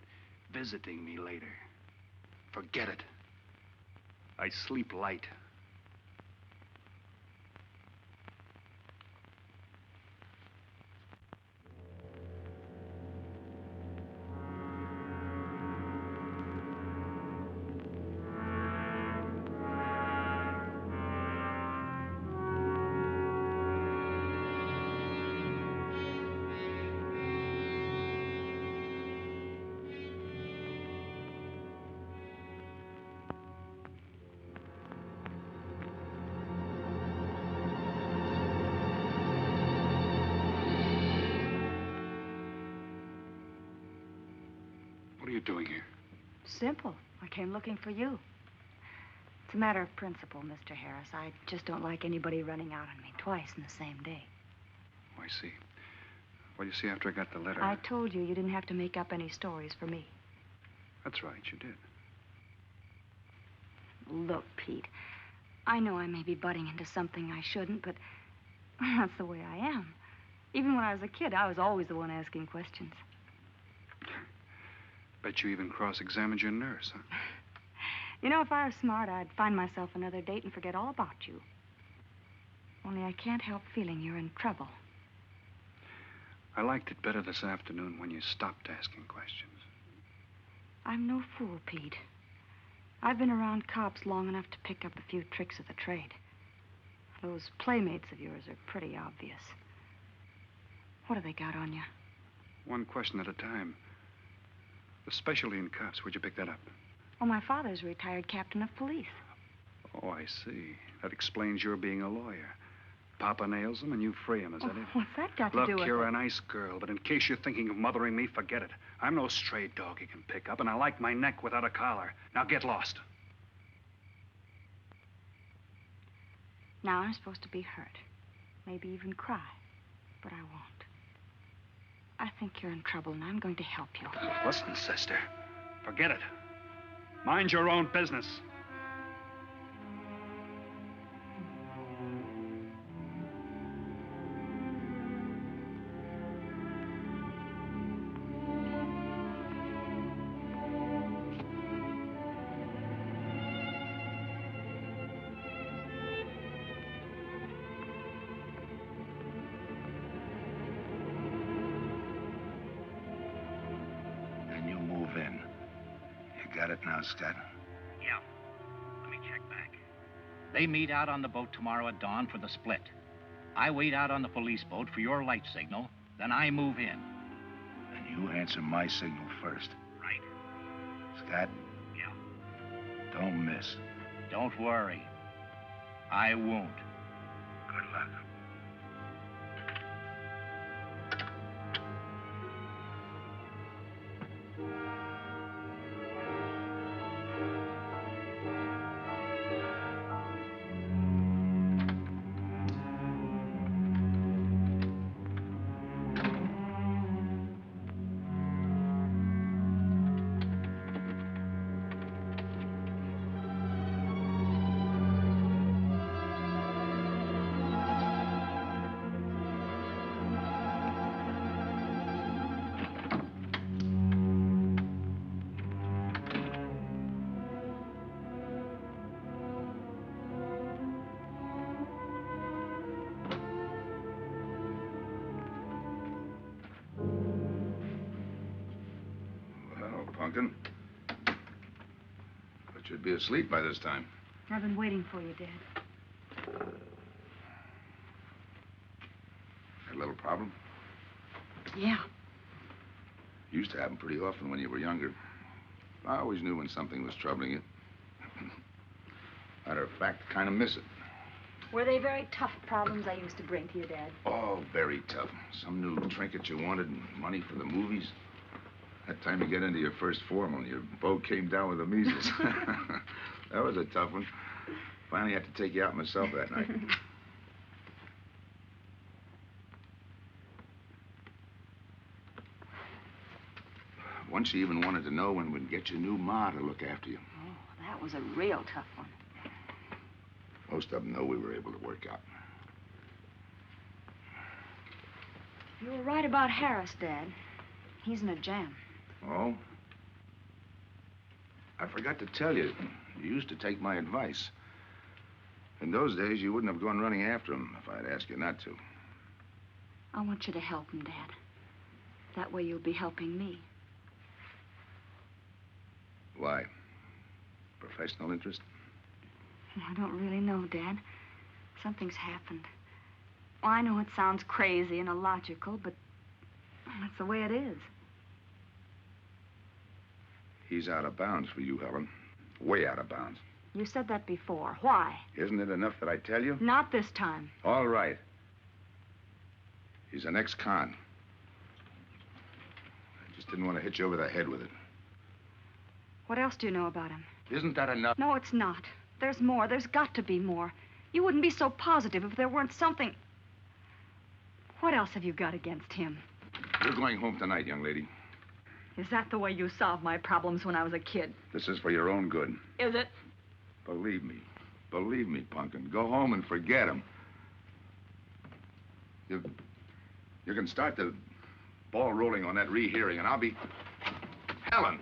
visiting me later, forget it. I sleep light. What are you doing here? Simple. I came looking for you. It's a matter of principle, Mr. Harris. I just don't like anybody running out on me twice in the same day. Oh, I see. Well, you see, after I got the letter... I told you didn't have to make up any stories for me. That's right, you did. Look, Pete, I know I may be butting into something I shouldn't, but that's the way I am. Even when I was a kid, I was always the one asking questions. Bet you even cross-examined your nurse, huh? You know, if I were smart, I'd find myself another date and forget all about you. Only I can't help feeling you're in trouble. I liked it better this afternoon when you stopped asking questions. I'm no fool, Pete. I've been around cops long enough to pick up a few tricks of the trade. Those playmates of yours are pretty obvious. What have they got on you? One question at a time. The specialty in cops, where'd you pick that up? Well, my father's a retired captain of police. Oh, I see. That explains your being a lawyer. Papa nails them and you free him, is that it? What's that got to do with Look, you're it? a nice girl, but in case you're thinking of mothering me, forget it. I'm no stray dog you can pick up, and I like my neck without a collar. Now get lost. Now I'm supposed to be hurt. Maybe even cry. But I won't. I think you're in trouble, and I'm going to help you. Listen, sister. Forget it. Mind your own business. Scott? Yeah. Let me check back. They meet out on the boat tomorrow at dawn for the split. I wait out on the police boat for your light signal, then I move in. And you answer my signal first. Right. Scott? Yeah. Don't miss. Don't worry. I won't. Good luck. Pumpkin. But you'd be asleep by this time. I've been waiting for you, Dad. Had a little problem? Yeah. Used to happen pretty often when you were younger. I always knew when something was troubling you. Matter of fact, kind of miss it. Were they very tough problems I used to bring to you, Dad? Oh, very tough. Some new trinket you wanted and money for the movies. That time you get into your first formal, your boat came down with the measles. That was a tough one. Finally had to take you out myself that night. Once you even wanted to know when we'd get your new ma to look after you. Oh, that was a real tough one. Most of them know we were able to work out. You were right about Harris, Dad. He's in a jam. Oh? I forgot to tell you. You used to take my advice. In those days, you wouldn't have gone running after him if I'd asked you not to. I want you to help him, Dad. That way you'll be helping me. Why? Professional interest? I don't really know, Dad. Something's happened. Well, I know it sounds crazy and illogical, but that's the way it is. He's out of bounds for you, Helen. Way out of bounds. You said that before. Why? Isn't it enough that I tell you? Not this time. All right. He's an ex-con. I just didn't want to hit you over the head with it. What else do you know about him? Isn't that enough? No, it's not. There's more. There's got to be more. You wouldn't be so positive if there weren't something. What else have you got against him? You're going home tonight, young lady. Is that the way you solved my problems when I was a kid? This is for your own good. Is it? Believe me. Believe me, Punkin. Go home and forget him. You can start the ball rolling on that rehearing, and I'll be... Helen!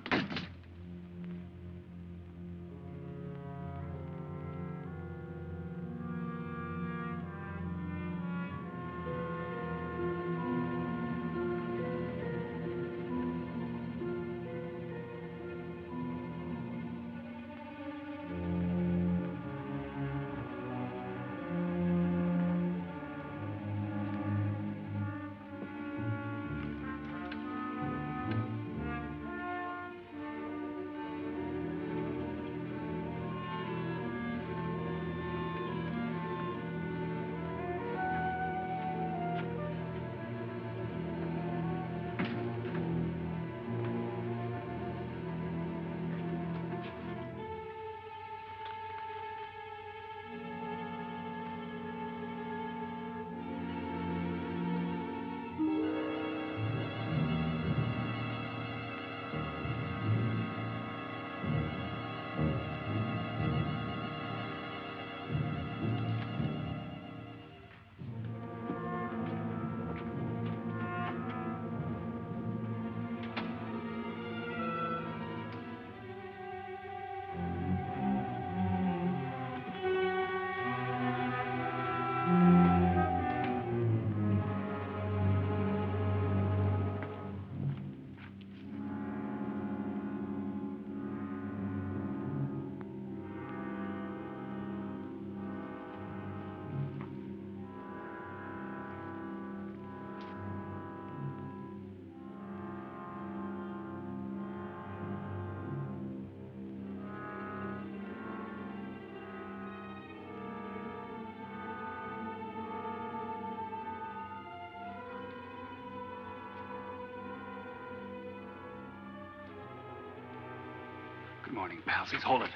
Good morning, palsies. Hold it.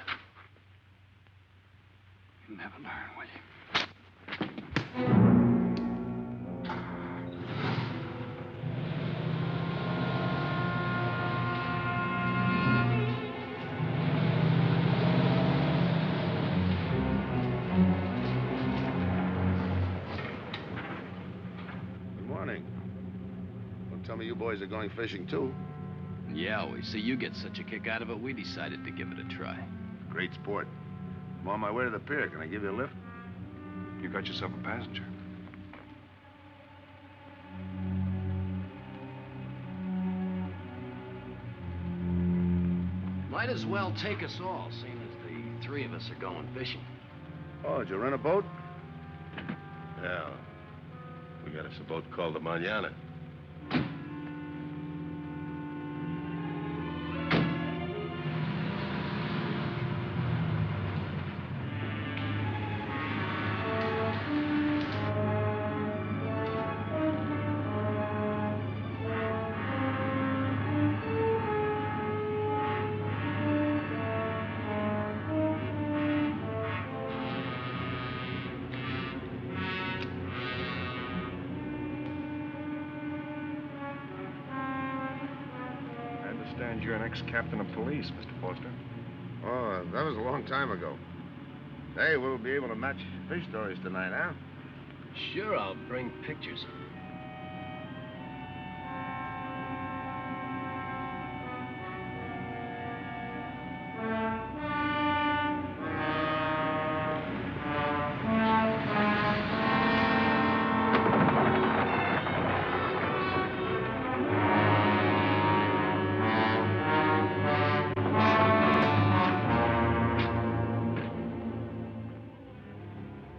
You'll never learn, will you? Good morning. Don't tell me you boys are going fishing, too. Yeah, we see you get such a kick out of it, we decided to give it a try. Great sport. I'm on my way to the pier. Can I give you a lift? You got yourself a passenger. Might as well take us all, seeing as the three of us are going fishing. Oh, did you rent a boat? Yeah. We got us a boat called the Manana. You're an ex-captain of police, Mr. Foster. Oh, that was a long time ago. Hey, we'll be able to match fish stories tonight, huh? Sure, I'll bring pictures.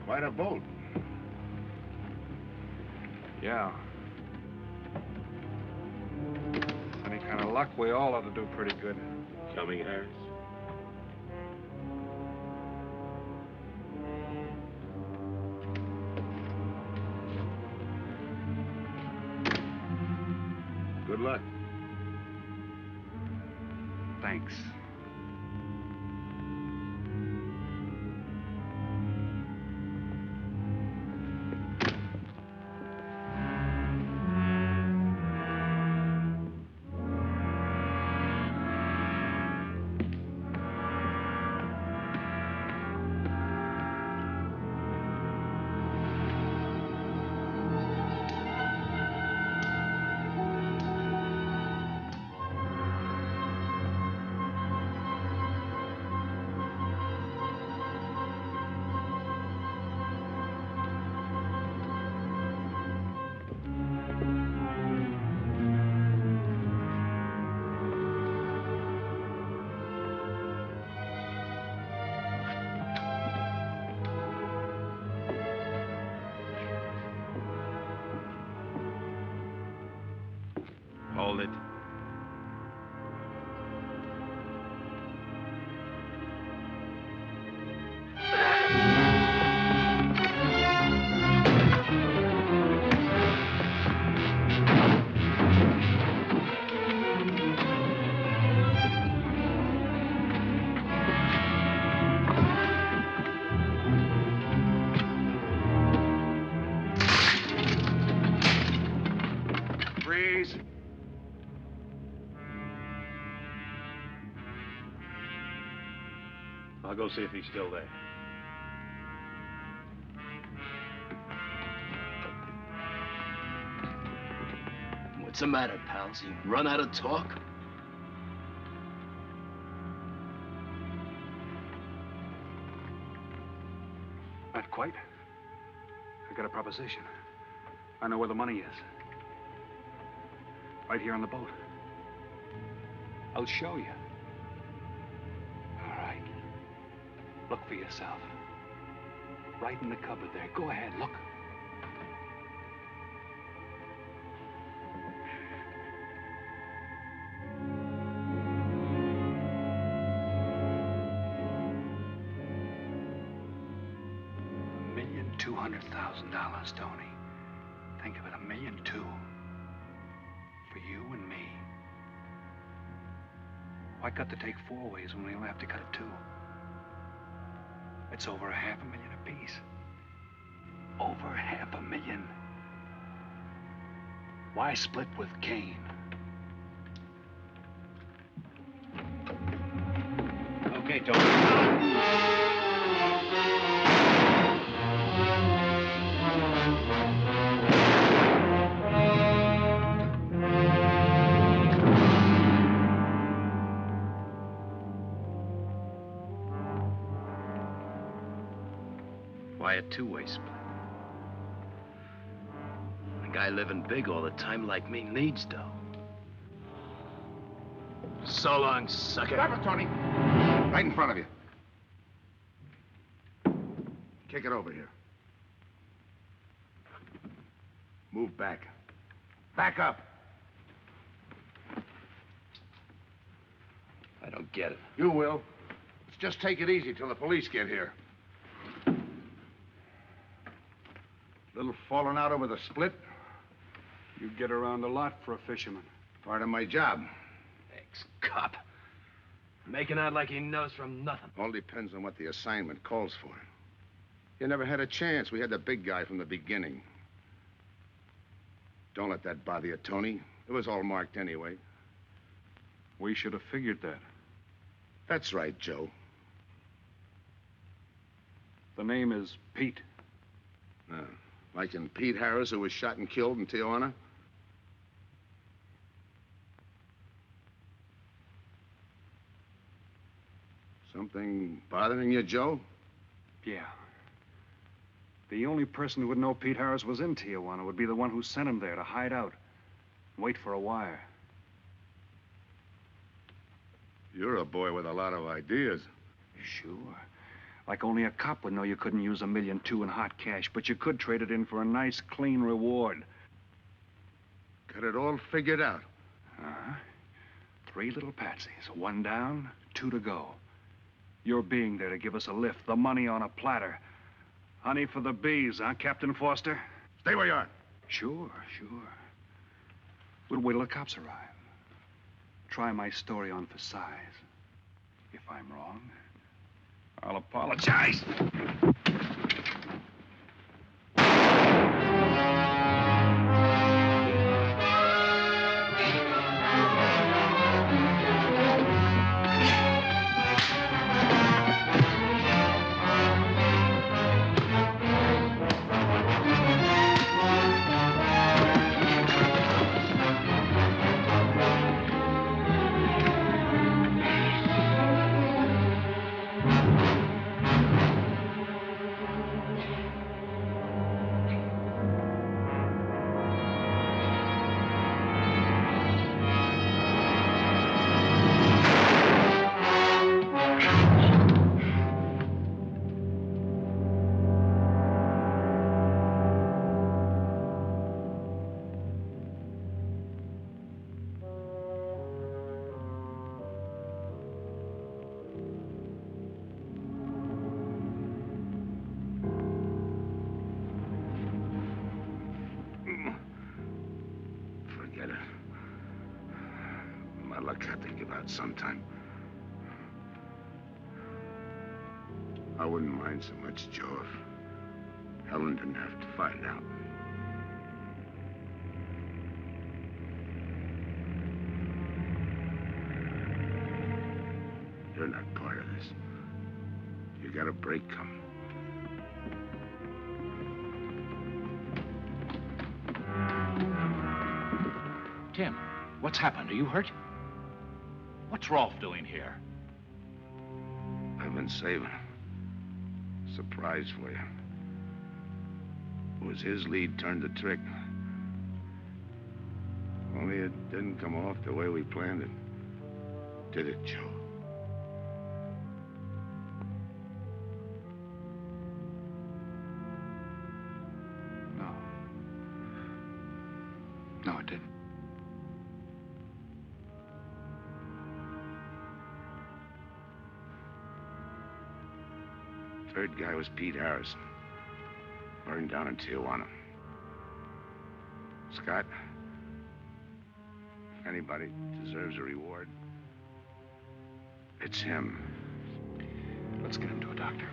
Quite a boat. Yeah. Any kind of luck, we all ought to do pretty good. Coming, Harris? Good luck. Thanks. hold it. Freeze. I'll go see if he's still there. What's the matter, pals? You run out of talk? Not quite. I got a proposition. I know where the money is. Right here on the boat. I'll show you. All right. Look for yourself. Right in the cupboard there. Go ahead, look. $1,200,000, Tony. Think of it, $1.2 million. For you and me. Why cut the take 4 ways when we only have to cut it 2? It's over $500,000 apiece. Over $500,000. Why split with Kane? Okay, Tony. Why a two-way split? A guy living big all the time like me needs dough. So long, sucker. Stop it, Tony. Right in front of you. Kick it over here. Move back. Back up. I don't get it. You will. Let's just take it easy till the police get here. Little falling out over the split. You get around a lot for a fisherman. Part of my job. Ex-cop. Making out like he knows from nothing. All depends on what the assignment calls for. You never had a chance. We had the big guy from the beginning. Don't let that bother you, Tony. It was all marked anyway. We should have figured that. That's right, Joe. The name is Pete. Like in Pete Harris, who was shot and killed in Tijuana? Something bothering you, Joe? Yeah. The only person who would know Pete Harris was in Tijuana would be the one who sent him there to hide out. Wait for a wire. You're a boy with a lot of ideas. Sure. Like only a cop would know you couldn't use $1.2 million in hot cash, but you could trade it in for a nice, clean reward. Got it all figured out. 3 little patsies. 1 down, 2 to go. Your being there to give us a lift. The money on a platter. Honey for the bees, huh, Captain Foster? Stay where you are. Sure. We'll wait till the cops arrive. Try my story on for size. If I'm wrong, I'll apologize. luck had to give out sometime. I wouldn't mind so much, Joe, if Helen didn't have to find out. You're not part of this. You got a break coming. Tim, what's happened? Are you hurt? What's Rolfe doing here? I've been saving a surprise for you. It was his lead turned the trick. Only it didn't come off the way we planned it. Did it, Joe? No, it didn't. Third guy was Pete Harrison. Burned down in Tijuana. Scott, if anybody deserves a reward, it's him. Let's get him to a doctor.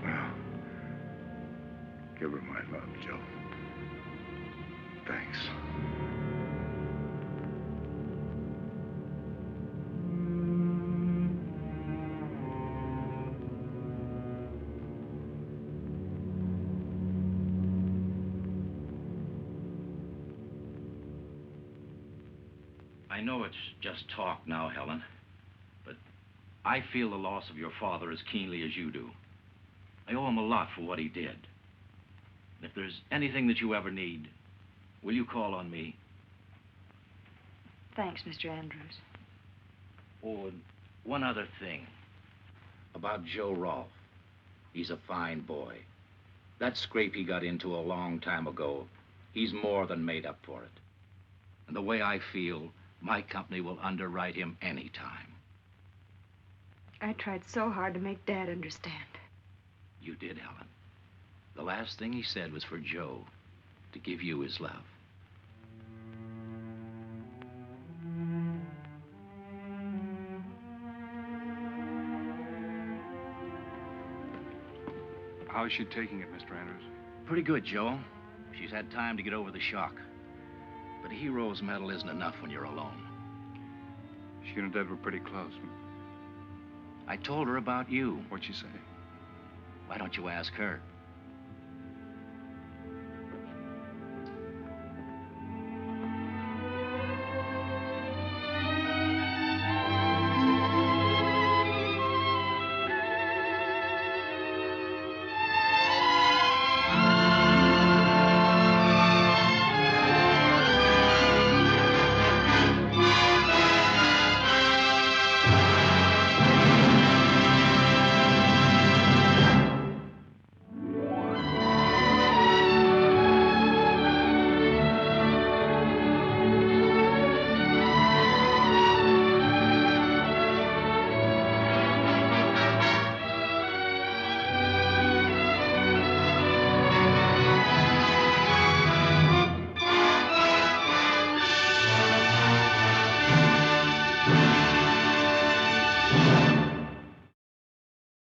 Well, give her my love, Joe. Thanks. I know it's just talk now, Helen, but I feel the loss of your father as keenly as you do. I owe him a lot for what he did. And if there's anything that you ever need, will you call on me? Thanks, Mr. Andrews. Oh, and one other thing. About Joe Rolfe. He's a fine boy. That scrape he got into a long time ago, he's more than made up for it. And the way I feel, my company will underwrite him any time. I tried so hard to make Dad understand. You did, Helen. The last thing he said was for Joe to give you his love. How is she taking it, Mr. Andrews? Pretty good, Joe. She's had time to get over the shock. But a hero's medal isn't enough when you're alone. She and her dad were pretty close. I told her about you. What'd she say? Why don't you ask her?